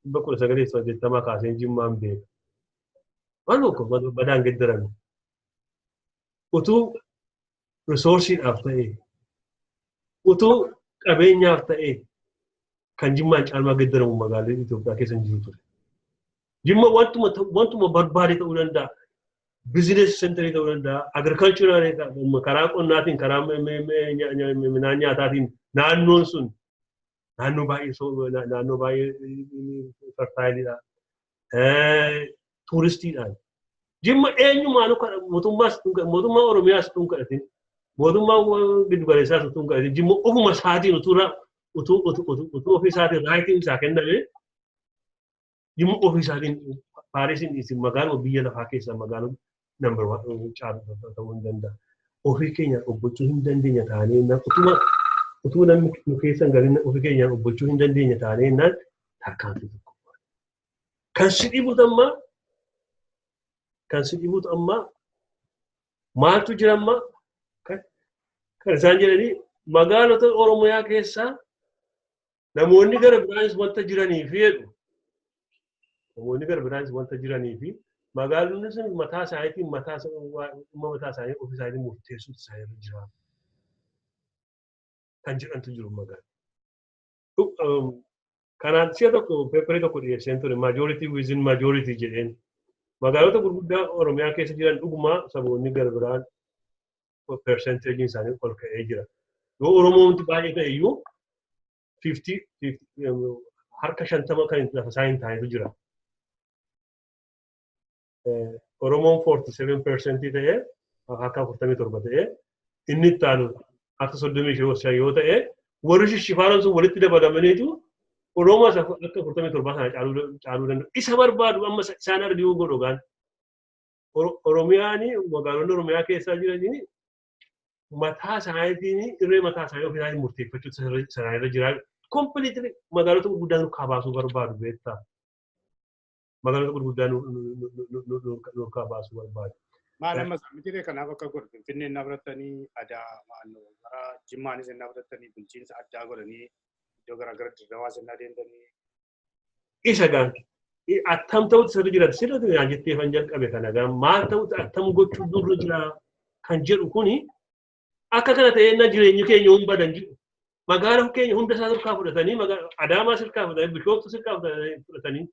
[SPEAKER 3] 1980 kaasee Jimmaan beeka. Waan tokko badaan geddaran utuu risoorsiidhaaf ta'e utuu qabeenyaaf ta'e kan Jimmaan caalmaa geddaramu magaalaa Itoophiyaa keessa hin jiru ture. Jimma wantuma barbaade ta'uu danda'a. Business center ta'uu danda'a. Agricultural karaa qonnaatiin karaa midhaan nyaataatiin naannoon sun naannoo baay'ee fertaayiidha. Tuuristiidhaan. Jimma eenyumaan mootummaa Oromiyaas utuu hin kadhatin mootummaa giddu galeessaas utuu hin kadhatin Jimma ofuma isaatiin utuu ofii isaatiin raayitiin isaa kenname Jimma ofii isaatiin Paarisiin isin magaaluma biyya lafaa keessaa magaaluma number 1 ta'uu hin danda'a. Ofii keenyaan obbolchuu hin dandeenya taanee utuu namni nu keessan galina ofii keenyaan obbolchuu hin dandeenya taanee naan tarkaanfii tokko. Kan si dhibuutu amma maaltu jira amma kan isaan jedhanii magaalota Oromiyaa keessaa namoonni gara biraanis wanta jiranii fi jedhu. Namoonni gara biraanis wanta jiranii fi magaalonni sun mataa isaaniitiin mataa isaanii ofii isaanii murteessuutu isaanii jira. Kan jedhantu jiru magaalaa. Kanaan si'a tokko peeparii tokko dhiyeesseen ture majority within majority jedheen. Magaalota gurguddaa Oromiyaa keessa jiran dhugumaa saboonni gara biraan percentagein isaanii ol ka'ee jira. Yoo Oromoomti baay'ee ta'e iyyuu 50 harka 50 kan lafa isaa hin taanetu jira. Oromoon 47% ta'ee harka 47 ta'ee inni itti aanu harka 35 yoo ta'e warri shishifaaran sun walitti dabalamaniitu Oromoos akka 47 sana caaluu danda'u. Isa barbaadu amma isaan arginu godhogaan. Oromiyaanii magaalonni Oromiyaa keessaa jiranii mataa isaaniitiin irree mataa isaanii ofii isaanii murteeffachuu isaanii jira. Kompiliitli magaalota gurguddaan kabaasuu barbaadu beektaa. Magaalota gurguddaan nurkaa baasuu barbaadu.
[SPEAKER 1] Maal amma miti kanaaf akka godhu Finfinnee na biratanii aadaa maaloo gara Jimmaanis na biratanii bulchiinsa addaa godhanii iddoo garaagaraa dirrewaa sirnaa deemtanii.
[SPEAKER 3] Isa gaanti. Attam ta'utti sirri jira sirriitti naan jettee kan jalqabe kana gaa maal ta'utti attam gochuu durra jira kan jedhu kuni akka kana ta'ee na jireenyi keenya hin badan jiru. Magaalaa keenya hunda isaa sirkaa fudhatanii Adaamaa sirkaa fudhatanii Bishooftuu sirkaa fudhatanii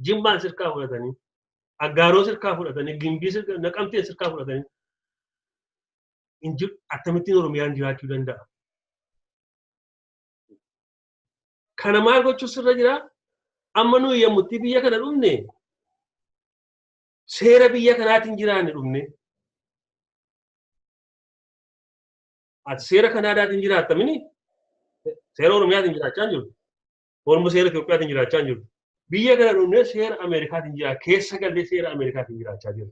[SPEAKER 3] Jimmaan sirkaa fudhatanii Aggaaroo sirkaa fudhatanii Gimbii sirkaa Naqamteen sirkaa fudhatanii injiru akkamittiin Oromiyaan jiraachuu danda'a. Kana maal gochuu sirra jira? Amma nuyi yommutti biyya kana dhumne seera biyya kanaatiin jiraanne dhumne. Ati seera Kanaadaatiin jiraattamini seera Oromiyaatiin jiraachaa hin jiru. Oromoo seera Itoophiyaatiin jiraachaa hin jiru. Biyya kana dhumne seera Ameerikaatiin jira keessa gallee seera Ameerikaatiin jiraachaa jiru.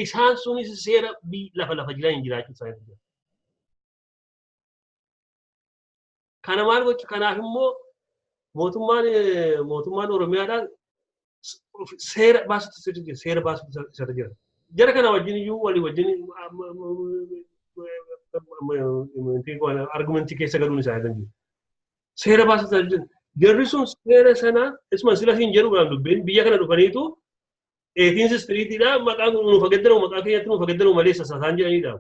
[SPEAKER 3] Isaan sunis seera lafa jiran jiraachuu isaaniitu jira. Kana maal gochuu kanaaf immoo mootummaan Oromiyaadhaan seera baasutu sirri jira. Seera baasutu sirri jira. Jara kana wajjin iyyuu walii wajjin argumentii keessa galuun isaa danda'u. Seera baasutu sirri jira. Jarri sun seera sana isuma sila hin jedhuudhaan dubbeen biyya kana dhufaniitu 18 streetiidha maqaa nuuf fageddaramu maqaa keenyatti nuuf fageddaramu malee sasaan jedhanidha.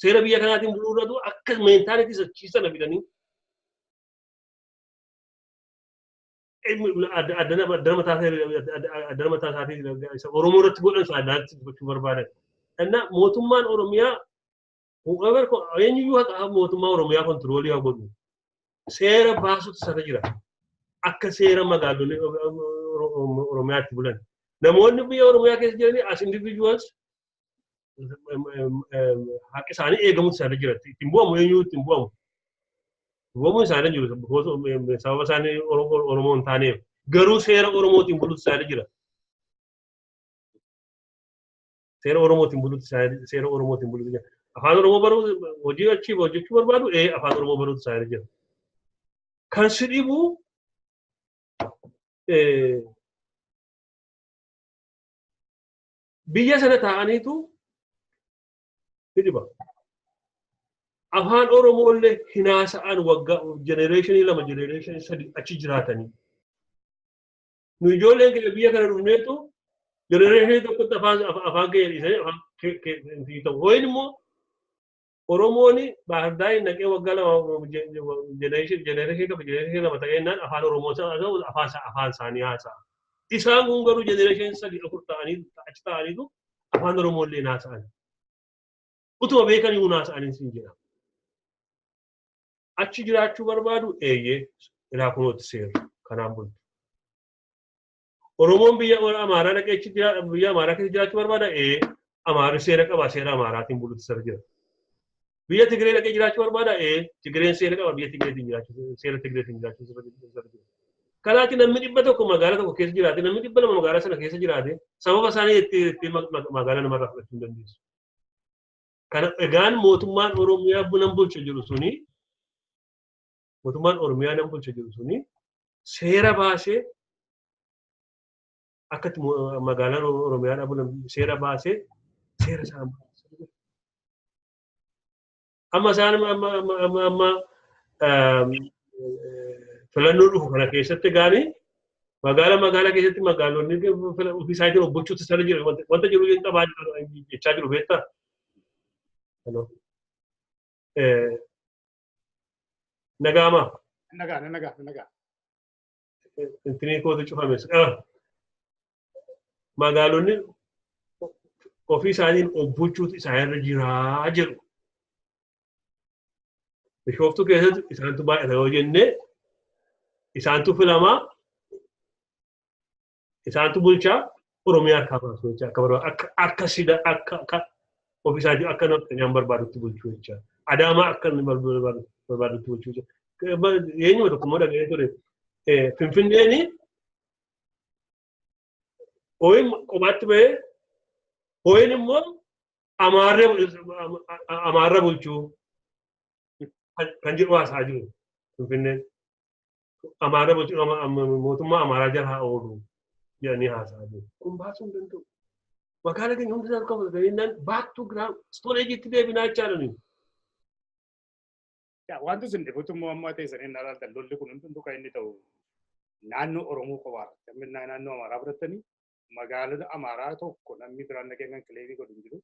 [SPEAKER 3] Seera biyya kanaatiin buluurratu akka meentaalitii sachiisana fidanii addana mataa isaatii Oromoo irratti godhan saadaatti gochuu barbaadan. Kanaaf mootummaan Oromiyaa eenyuyyuu haqa mootummaa Oromiyaa kontiroolii haa godhu. Seera baasutu sirra jira. Akka seera magaalonni Oromiyaatti bulan. Namoonni biyya Oromiyaa keessa jiranii as individuals haqi isaanii eegamutu sirra jira. Ittiin bu'amu eenyuu ittiin bu'amu. Bomo isaanii jiru sababa isaanii Oromoo hin taaneef garuu seera Oromootiin buluutu isaanii jira. Seera Oromootiin buluutu jira. Afaan Oromoo baruu hojii achii hojjechuu barbaadu afaan Oromoo baruutu isaanii jira. Kan si dhibu biyya sana taa'aniitu dhiba. Afaan Oromoo illee hinaasa'an waggaa generation 2 generation 3 achi jiraatanii. Nu ijoolleen keenya biyya kana dhufneetu generation tokkotti afaan keenya dhiisanii afaan ta'u. Ho'iin immoo Oromoon baardaay naqee waggaa 2 generation 2 ta'ennaan afaan Oromoo afaan isaanii haasa'a. Isaan kun garuu generation 3 4 ta'anii achi ta'aniitu afaan Oromoo illee haasa'an. Utuma beekanii haasa'anii siin jedhama. Achi jiraachuu barbaadu ilaa kunuutti seera kanaan bultu. Oromoon biyya Amaaraa dhaqee biyya Amaaraa keessa jiraachuu barbaada Amaarri seera qaba seera Amaaraatiin buluutti sirra jira. Biyya Tigree dhaqee jiraachuu barbaada Tigreen seera qaba biyya Tigreetiin jiraachuu seera Tigreetiin jiraachuu sirra jira. Kanaatti namni 100 magaalaa tokko keessa jiraate namni 200 magaalaa sana keessa jiraate sababa isaanii itti magaalaa namarraa fudhachuu hin dandeessu. Kana egaan mootummaan Oromiyaa bunan bulcha jiru suni mootummaan Oromiyaa nan bulcha jiru suni seera baasee akkatti magaalaan Oromiyaa dhabuun seera baasee seera isaan baasee. Amma isaan amma filannoo dhufu kana keessatti gaanii magaalaa keessatti magaalonni ofii isaatiin obbochuutti sana jira wanta jiru hin qabaa jechaa jiru beektaa? Nagama.
[SPEAKER 1] Nagaa.
[SPEAKER 3] Intini kootu cufames. Magaalonni ofii isaaniin obbochuutti isaanirra jiraa jiru. Bishooftuu keessatti isaantu baay'ata yoo jennee isaantu filamaa isaantu bulchaa Oromiyaa akka baasu jecha akka barbaadu akka sida akka ofii isaatii akka namni barbaadutti bulchuu jecha Adaamaa akka barbaadutti bulchuu jecha eenyuma tokko immoo dhaga'ee ture Finfinneeni ho'iin qomaatti bahee ho'iin immoo Amaarra bulchuu kan jedhu haasaa jiru Finfinneen Amaarra bulchuu mootummaa Amaaraa jala oolu jedhanii haasaa jiru. Kun baasuu hin danda'u. Magaalaa keenya hundi isaa qabu ta'innan baattuu giraam stooreejiitti deebinaa jechaadhani.
[SPEAKER 1] Wanti sun dhibutummoo ammoo teessan inni alaaltan lolli kun hundumtuu kan inni ta'u naannoo Oromoo qofaadha. Naannoo Amaaraa fudhattanii magaalota Amaaraa tokko namni biraan dhaqee kan kileemii godhu hin jiru.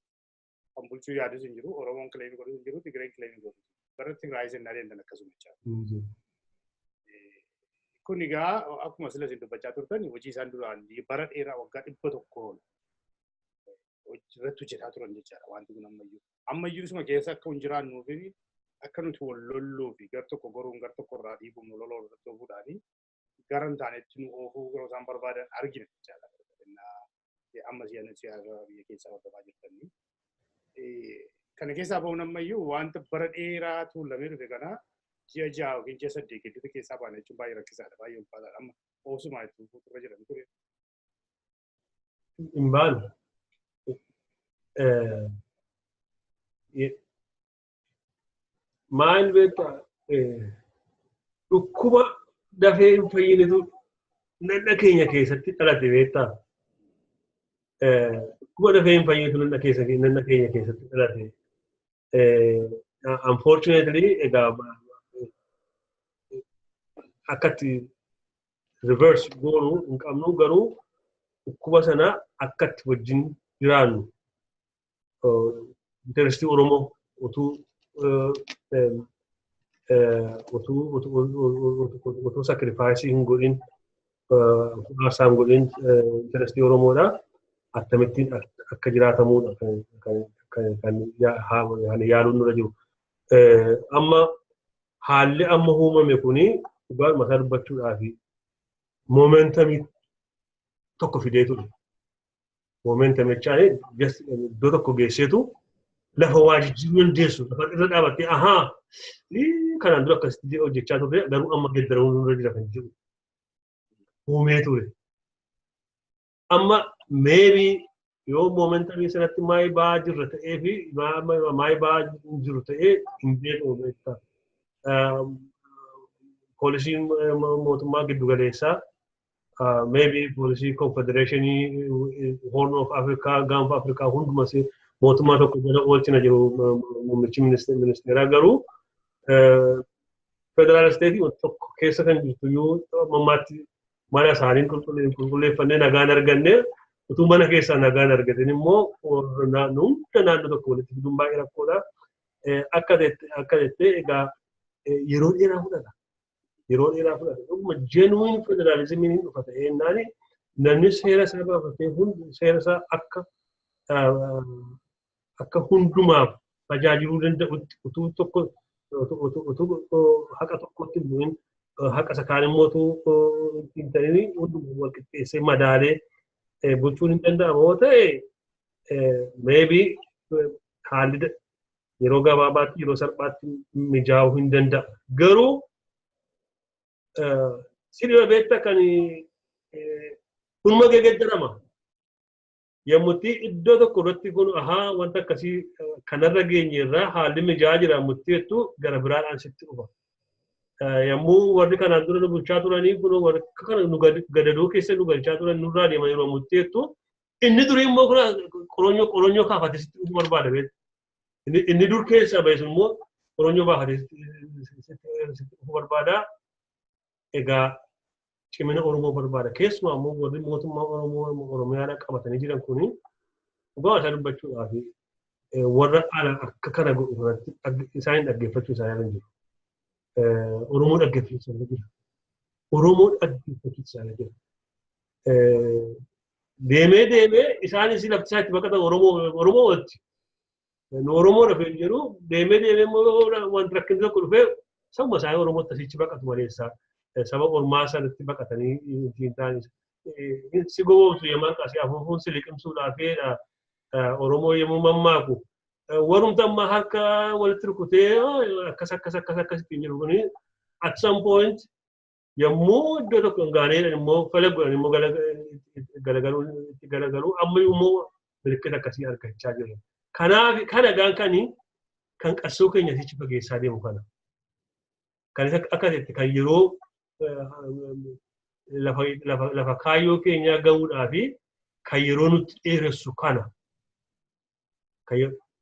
[SPEAKER 1] Kan bulchuu yaadus hin jiru. Oromoon kileemii godhu hin jiru. Tigireen kileemii godhu hin jiru. Bara Tigraay isin adeemtan akkasuma jechaadha. Kun egaa akkuma sila isin dubbachaa turtan hojii isaan duraan bara dheeraa waggaa 100 irratti hojjetaa turan jechaadha wanti kun ammayyuu. Ammayyuu isuma keessa akka hin jiraannuu fi akka nuti wal lolluu fi gar tokko goruun gar tokko irraa dhiibuun loloo irratti oofuudhaani gara hin taanetti nu oofuu yeroo isaan barbaadan argina jechaadha. Amma siyaasa biyya keessaa hordofaa jirtanii. Kana keessaa bahuun ammayyuu wanta bara dheeraa tuulamee dhufe kana ji'a 6 yookiin ji'a 8 gidduutti keessaa baana jechuun baay'ee rakkisaadha baay'ee ulfaataadha amma oofsumaa jechuun fuuldura jedhamu ture.
[SPEAKER 3] Hin baanu. Maal beektaa dhukkuba dafee hin fayyinetu nanna keenya keessatti dhalate beektaa. Dhukkuba dafee hin fayyinetu nanna keenya keessatti dhalate. Unfortunately, akkatti reverse goonuu hin qabnu garuu dhukkuba sana akkatti wajjin jiraannu interestii Oromoo utuu sacrifice hin godhin aarsaa hin godhin interestii Oromoodha akkamittiin akka jiraatamuudha kan yaaluun nurra jiru. Amma haalli amma uumame kuni dhugaa mataa dubbachuudhaa fi momentamii tokko fidee ture. Momentamii jechaan iddoo tokko geesseetu lafa waa jijjiiruu dandeessu lafa irra dhaabattee kanaan dura akkasitti hojjechaa turre garuu amma geeddaramuu nurra jira kan jiru. Uumee ture. Amma maybe yoo momentamii sanatti maayii ba'aa jirra ta'ee fi maayii ba'aa jiru ta'ee hin beekamu beektaa. Poolisiin mootummaa giddu galeessaa maybe poolisii confederationii Horn of Africa gaanfa Afrikaa hundumas mootummaa tokko jala oolchina jiru muummichi ministeeraa garuu federaal isteetii tokko keessa kan jirtu yoo mammaatti mana isaanii qulqulleeffannee nagaan arganne utuu mana keessaa nagaan argatin immoo hunda naannoo tokko walitti fiduun baay'ee rakkoodha. Akka jettee egaa yeroo dheeraa fudhata. Yeroo dheeraa fudhata. Dhuguma genuine federaalizimiin hin dhufa ta'ee naani namni seera isaa baafatee seera isaa akka hundumaaf tajaajiluu danda'utti utuu tokko haqa tokkotti bu'in haqa isa kaan immoo ittiin ta'anii hundumaa wal qixxeessee madaalee bulchuun hin danda'amu yoo ta'e maybe haalli yeroo gabaabaatti yeroo salphaatti mijaa'uu hin danda'a. Garuu sirriiba beektaa kan kunuma geeddarama. Yommutti iddoo tokko irratti kun wanta akkasii kanarra geenye irraa haalli mijaa'aa jira yommutti jettu gara biraadhaan sitti dhufa. Yommuu warri kanaan dura nu bulchaa turanii kun warri kana nu gadadoo keessa nu galchaa turan nurraa deeman yeroo yommutti jettu inni durii immoo qoronyoo kaafatee sitti dhufu barbaada beektu. Inni dur keessa bahe sun immoo qoronyoo baafatee sitti dhufu barbaada. Egaa cimina Oromoo barbaada. Keessumaa immoo warri mootummaa Oromiyaa qabatanii jiran kuni dhugaa isaa dubbachuudhaaf warra ala akka kana godhu irratti isaan dhaggeeffachuu isaanii jiru. Oromoo dhaggeeffachuu isaanii jira. Oromoo dhaggeeffachuu isaanii jira. Deemee isaanis lafti isaa itti baqatan Oromoo walitti. Oromoo dhufee jiru deemee immoo wanti rakkinni tokko dhufee sabuma isaanii Oromootti asitti baqatu maleessaa. Saba ormaa sanatti baqatanii ittiin ta'anis. Si gowwoomsu yemmuu akkasii afuufuun si liqimsuudhaafidha. Oromoo yemmuu mammaaku. Warumta ammaa harka walitti rukutee akkasitti jiru kuni at some point yemmuu iddoo tokko hin gaaneen immoo fala godhan immoo galagaluu amma immoo milikkita akkasii argachaa jiru. Kanaaf kana kan qarsoo keenya sichi fageessaa deemu kana. Kan akkasitti kan yeroo lafa kaayyoo keenyaa gahuudhaa fi kan yeroo nutti dheeressu kana.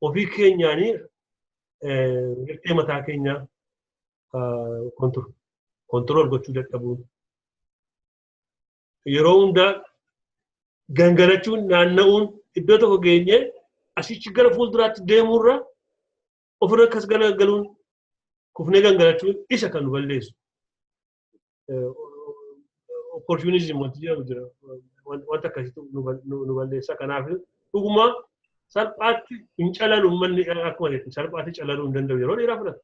[SPEAKER 3] Ofii keenyaanii hirtee mataa keenyaa kontirool gochuu dadhabuun. Yeroo hundaa gangalachuun naanna'uun iddoo tokko geenye asichi gara fuulduraatti deemuurra ofirra akkas galagaluun kufnee gangalachuun isa kan nu balleessu. Opportunism wanti jedhamu jira. Wanta akkasitti nu balleessa. Kanaaf dhuguma salphaatti hin calalu manni akkuma jettu salphaatti calaluu hin danda'u yeroo dheeraa fudhata.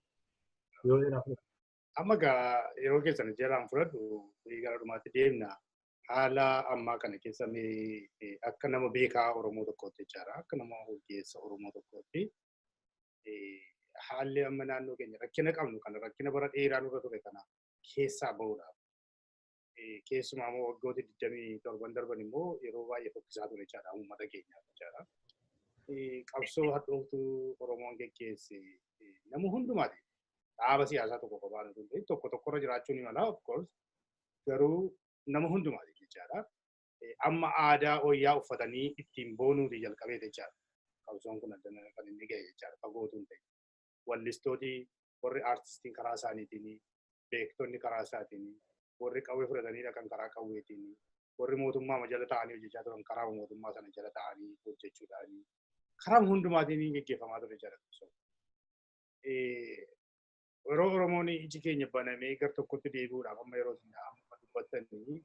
[SPEAKER 1] Amma yeroo keessan jalaan fudhadhu gara dhumaatti deemna. Haala ammaa kana keessa akka nama beekaa Oromoo tokkootti jechaadha. Akka nama ogeessa Oromoo tokkootti haalli amma naannoo keenya rakkina qabnu kana rakkina bara dheeraa nurra ture kana keessaa bahuudhaaf. Keessumaa immoo waggoota 27 darban immoo yeroo baay'ee fokkisaa ture jechaadha uummata keenyaaf jechaadha. Qabsoo hadhooftuu Oromoon geggeesse nama hundumaati. Dhaaba siyaasaa tokko qofaan osoo hin ta'in tokko tokkorra jiraachuun ni mala of course garuu nama hundumaati jechaadha. Amma aadaa wayyaa uffatanii ittiin boonuuti jalqabee jechaadha. Qabsoon kun addana kan inni ga'e jechaadha fagootu hin ta'in. Wallistooti warri aartistiin karaa isaaniitiin beektonni karaa isaatiin warri qawwee fudhataniidha kan karaa qawweetiin warri mootummaa jala ta'anii hojjechaa turan karaa mootummaa sana jala ta'anii hojjechuudhaan karaa hundumaatiin gaggeeffamaa ture jechaadha. Yeroo Oromoon iji keenya banamee gar tokkotti deebi'uudhaaf amma yeroo amma dubbatanii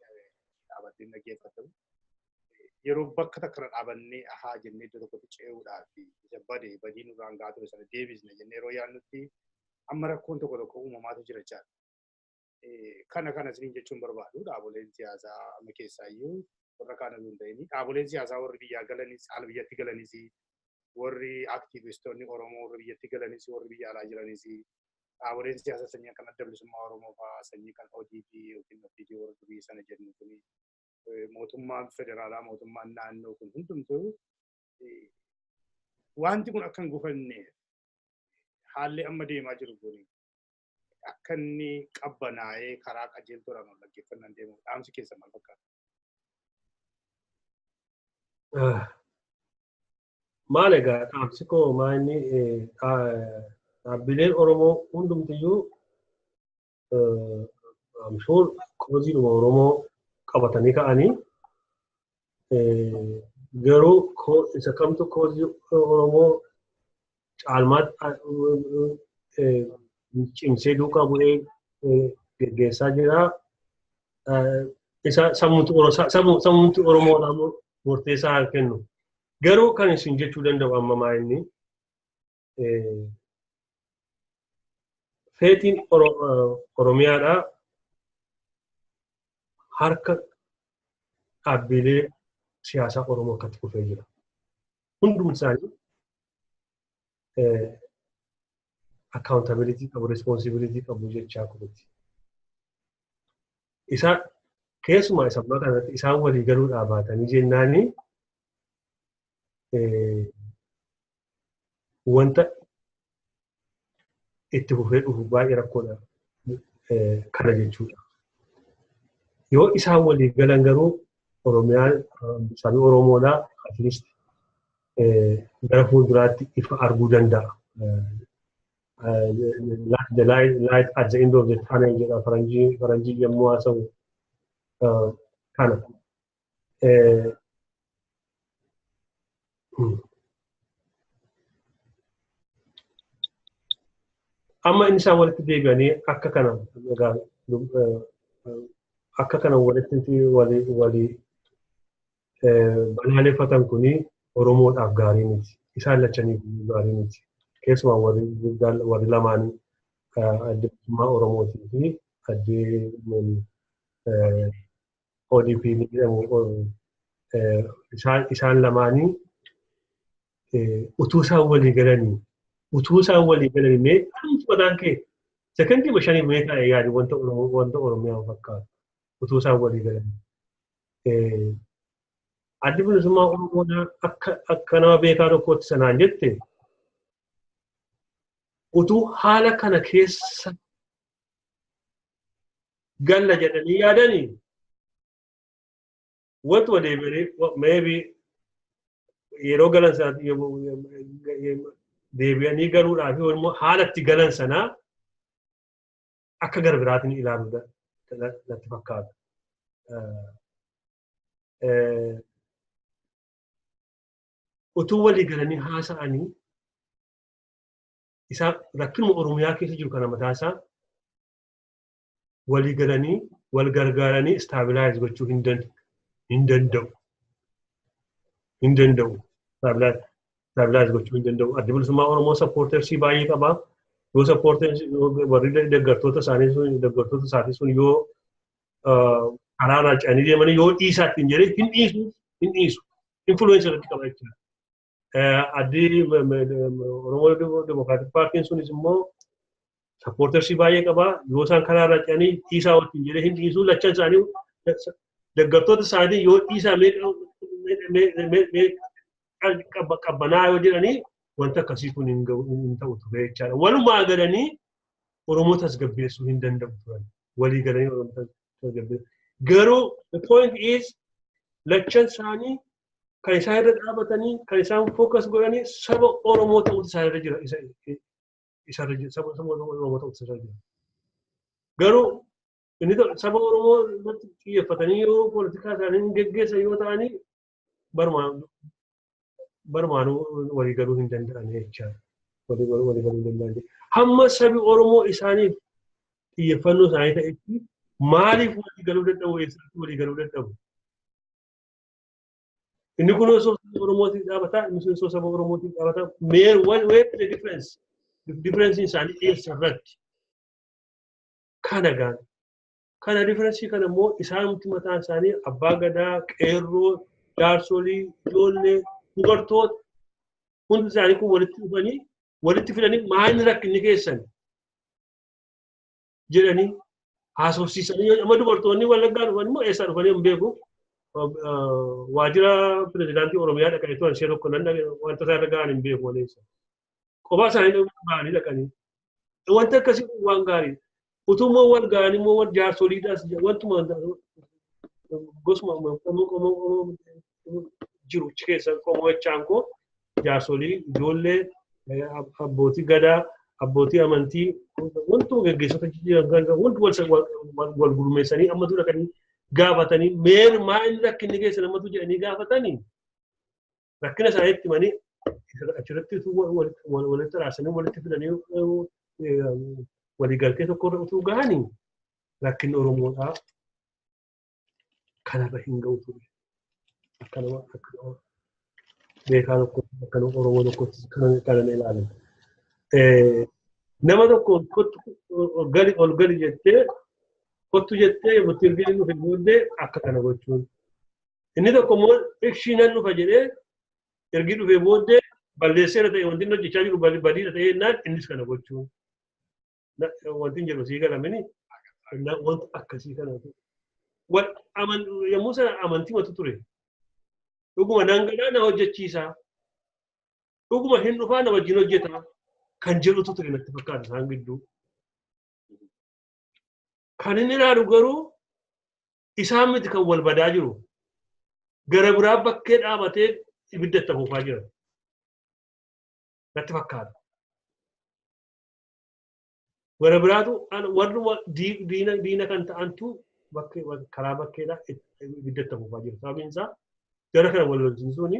[SPEAKER 1] dhaabatanii dhaggeeffatan yeroo bakka takka dhaabannee ahaa jennee iddoo tokkotti ce'uudhaaf isa badii nurraan gahaa ture sana deebisna jennee yeroo yaadnutti amma rakkoon tokko uumamaatu jira jechaadha. Kana isiniin jechuun barbaadu dhaaboleen siyaasaa amma keessaayyuu warra kaan osoo hin ta'in dhaaboleen siyaasaa warri biyyaa galanis ala biyyatti galanis warri aktiivistoonni Oromoo warri biyyatti galanis warri biyya alaa jiranis Qaamoleen siyaasa sanyii kan adda bilisummaa Oromoo fa'aa sanyii kan ODP yookiin OPD warra durii sana jennu kuni mootummaan federaalaa mootummaan naannoo kun hundumtuu wanti kun akka hin gufanne haalli amma deemaa jiru kun akka inni qabbanaa'ee karaa qajeeltoodhaan ol dhaggeeffannaan deemu dhaamsi keessa maal fakkaata?
[SPEAKER 3] Maal egaa dhaamsi koo maanni dhaabbileen Oromoo hundumtiyyuu amshuur kooziidhuma Oromoo qabatanii ka'anii garuu isa kamtu koozii Oromoo caalmaatti cimsee duukaa bu'ee geggeessaa jira. Isa sammuutti Oromoodhaan murteessaa haa kennu. Garuu kan isin jechuu danda'u amma maa'inni feetiin Oromiyaadhaa harka dhaabbilee siyaasaa Oromoo akkatti kufee jira. Hundumti isaanii accountability qabu, responsibility qabu jechaa kunuuti. Isa keessumaa isa ammaa kanatti isaan walii galuudhaa baatanii jennaanii wanta itti fufee dhufu baay'ee rakkoodha kana jechuudha. Yoo isaan walii galan garuu Oromiyaan sabni Oromoodhaa at least gara fuulduraatti ifa arguu danda'a. The light at the end of the tunnel jedha faranjii yommuu haasa'u kana. Amma inni isaan walitti deebi'anii akka kana walitti walii balaaleffatan kuni Oromoodhaaf gaarii miti. Isaan lachaniif gaarii miti. Keessumaa warri lamaanii adda bilisummaa Oromootii fi adda ODP jedhamu isaan lamaanii utuu isaan walii galanii mee dhumti mataan kee sekondii bashanii mee taa'e yaadi wanta Oromiyaa fakkaatu utuu isaan walii galanii. Addi bilisummaa Oromoodhaa akka nama beekaa tokkootti sanaan jette utuu haala kana keessa galla jedhanii yaadanii wanti wadeebilee maybe yeroo galan sanatti deebi'anii galuudhaaf immoo haala itti galan sanaa akka gara biraatiin ilaaluu natti fakkaata. Utuu walii galanii haasa'anii isaa rakkinuma Oromiyaa keessa jiru kana mataasaa walii galanii wal gargaaranii stabilize gochuu hin danda'u. Stabilize gochuu hin danda'u. Adda bilisummaa Oromoo supportersii baay'ee qaba. Yoo supportersi warri deeggartoota isaatii sun yoo karaa raacanii deemanii yoo dhiisaatti hin jedhee hin dhiisu. Influencer irratti qaba jechuudha. Addi Oromoo Democratic Partiin sunis immoo supportersii baay'ee qaba. Yoo isaan karaa raacanii dhiisaa wajjin jedhee hin dhiisu lachan isaanii deeggartoota isaanii yoo dhiisaa qabbanaa yoo jedhanii wanta akkasii kun hin ta'u ture jechaadha. Walumaa galanii Oromoo tasgabbeessuu hin danda'u turan. Walii galanii Oromoo tasgabbeessuu. Garuu the point is lachan isaanii kan isaan irra dhaabatanii kan isaan focus godhanii saba Oromoo ta'uutu isaan irra jira. Saba Oromoo ta'uutu isaan irra jira. Garuu inni saba Oromoo irratti xiyyeeffatanii yoo poolitikaa isaanii geggeessan yoo ta'anii barumaanuu walii galuu hin danda'an jechaadha. Walii galuu hin danda'an. Hamma sabi Oromoo isaaniif xiyyeeffannoo isaanii ta'etti maaliif walii galuu dadhabu eessatti walii galuu dadhabu? Inni kun osoo saba Oromootiif dhaabataa, inni osoo saba Oromootiif dhaabataa, where the difference? Difference isaanii eessarratti? Kana gaan. Kana difference kana immoo isaanumti mataan isaanii abbaa gadaa, qeerroo, jaarsolii, ijoollee, dubartoota hundi isaanii kun walitti dhufanii walitti fidanii maalni rakkinni keessan jedhanii haasofsiisanii amma dubartoonni Wallaggaa dhufan immoo eessaa dhufanii hin beeku. Waajjira pirezidaantii Oromiyaa dhaqanii turan ishee tokko nan wanta isaa irra ga'an hin beeku waleessa. Kophaa isaanii ba'anii dhaqanii. Wanta akkasii waan gaarii. Utummoo wal ga'anii immoo wal jaarsoliidhaas wantuma gosuma jiru keessa qomo'achaan koo jaarsolii ijoollee abbootii gadaa abbootii amantii wantuma gaggeessota jiran wanti wal gurmeessanii ammatu dhaqanii gaafatanii meer maa inni rakkinni keessa namatu jedhanii gaafatanii rakkina isaaniitti himanii achirratti walitti raasanii walitti fidanii waliigaltee tokkorra utuu gahanii rakkinni Oromoodhaa kanarra hin ga'u ture. Akkanuma beekaa tokko akkanuma Oromoo tokkotti kana ilaalan. Nama tokko ol gali jettee kottu jettee murtii ergee dhufe booddee akka kana gochuun. Inni tokko immoo ibshiinan dhufa jedhee ergi dhufe booddee balleesseera ta'e wanti inni hojjechaa jiru badiidha ta'e jennaan innis kana gochuun. Wanti hin jedhu sii galamini wanti akkasii kanatu. Yommuu sana amantii matu ture. Dhuguma dangadhaa na hojjechiisaa. Dhuguma hin dhufaa na wajjin hojjetaa. Kan jedhutu ture natti fakkaata isaan gidduu. Kan inni ilaalu garuu isaan miti kan wal badaa jiru. Gara biraa bakkee dhaabatee ibidda itti afuufaa jira. Natti fakkaata. Gara biraatu warri diina kan ta'antu karaa bakkeedhaa ibidda itti afuufaa jira. Sababiin isaa jara kana wal lolchiisuuni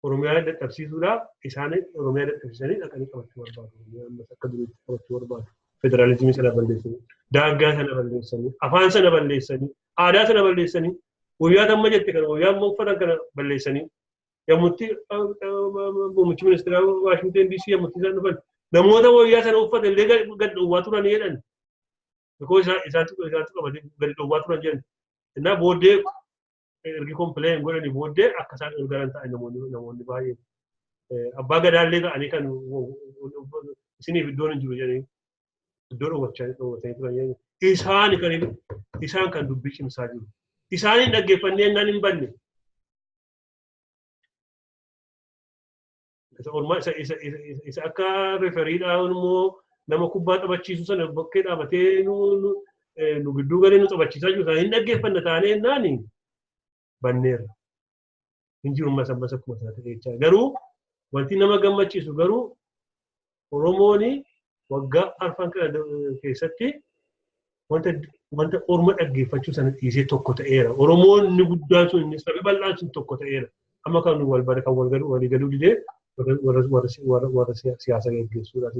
[SPEAKER 3] Oromiyaa dadhabsiisuudhaaf isaan Oromiyaa dadhabsiisanii dhaqanii qabachuu barbaadu. Ammas akka duriitti qabachuu barbaadu. Federaalizimii sana balleessanii, daangaa sana balleessanii, afaan sana balleessanii, aadaa sana balleessanii, guyyaa amma jette kana guyyaa amma uffatan kana balleessanii. Yommutti muummichi ministeeraa Waashingten DC yommutti isaan dhufan namoota guyyaa sana uffatan illee gadi dhowwaa turan jedhan. Tokko isaantu qabatee gadi dhowwaa turan jedhan. Innaa booddee ergi kompileen godhanii booddee akka isaan ol galan ta'an namoonni baay'een. Abbaa gadaallee ta'anii kan isiniif iddoon hin jiru jedhanii iddoo dhowwatanii turan jedhanii. Isaan kan dubbii cimsaa jiru. Isaaniin dhaggeeffannee innaan hin banne. Isa akka referiidhaan immoo nama kubbaa taphachiisu sana bakkee dhaabatee nu gidduu galee nu taphachiisaa jiru hin dhaggeeffanna taanee jennaani banneerra. Hin jiru masa akkuma sana ta'ee garuu wanti nama gammachiisu garuu Oromoon waggaa arfan kana keessatti wanta Oromoo dhaggeeffachuu sana dhiisee tokko ta'eera. Oromoon inni guddaan sun inni sabi bal'aan sun tokko ta'eera. Amma kan nu wal walii galuu didee warra siyaasa gaggeessuudhaaf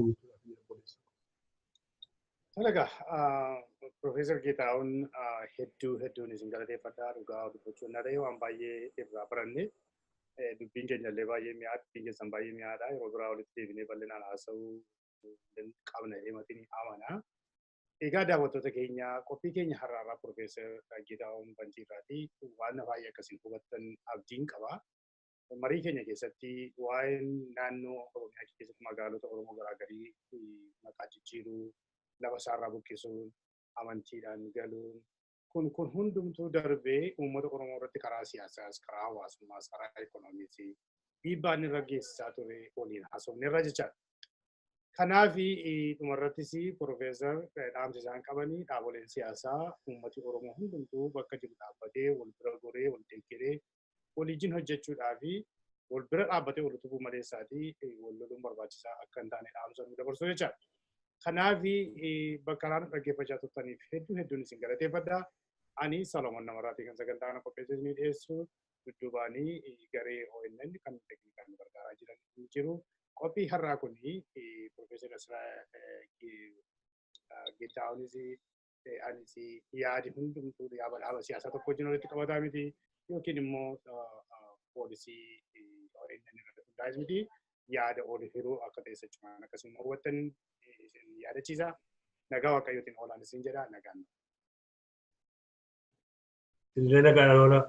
[SPEAKER 1] Talaga Profeesar Geetahuun hedduun isin galateeffadhaa dhugaa dubbachuu na ta'e waan baay'ee irraa baranne dubbiin keenya illee baay'ee mi'aadha dubbiin keessan baay'ee mi'aadha yeroo biraa walitti deebinee bal'inaan haasa'uu qabna jedhee amana. Egaa daawwattoota keenya qophii keenya har'aarraa Profeesar Geetahuun Bantiirraatii waan baay'ee akkasiin hubattan abdiin qaba. Marii keenya keessatti waa'een naannoo Oromiyaa keessatti magaalota Oromoo garaagarii maqaa jijjiiruu, lafa isaarraa buqqisuun, amantiidhaan galuun kun hundumtuu darbee uummata Oromoo irratti karaa siyaasaas, karaa hawaasummaas, karaa ikoonomiis dhiibbaan irra geessisaa ture waliin haasofneerra jechaadha. Kanaaf dhumarrattis Profeesar dhaamsa isaan qabanii dhaaboleen siyaasaa uummati Oromoo hundumtuu bakka jiru dhaabbatee wal bira goree wal deeggaree waliin hojjechuudhaa fi wal bira dhaabbatee wal utubuu maleessaatii wal loluun barbaachisaa akka hin taane dhaamsa nu dabarsuu jechaadha. Kanaaf bakka kanaan dhaggeeffachaa turtaniif hedduun isin galateeffadha. Ani Salomoon Namarraatii kan sagantaa kana qopheessee isinii dhiyeessu dudduubaanii garee ONN kan teeknikaan nu gargaaraa jiran jiru. Qophii har'aa kun Profeesar Geetaahuunis anis yaadi hundumtuu dhaaba siyaasaa tokko wajjin walitti qabataa miti yookiin immoo poolisii ONN irratti hundaa'es miti yaada oolii firuu akka ta'e cimaan akkasuma hubattan isin yaadachiisa. Nagaa Waaqayyootiin oolaan isin jedha nagaan.
[SPEAKER 3] Illee nagaan oola.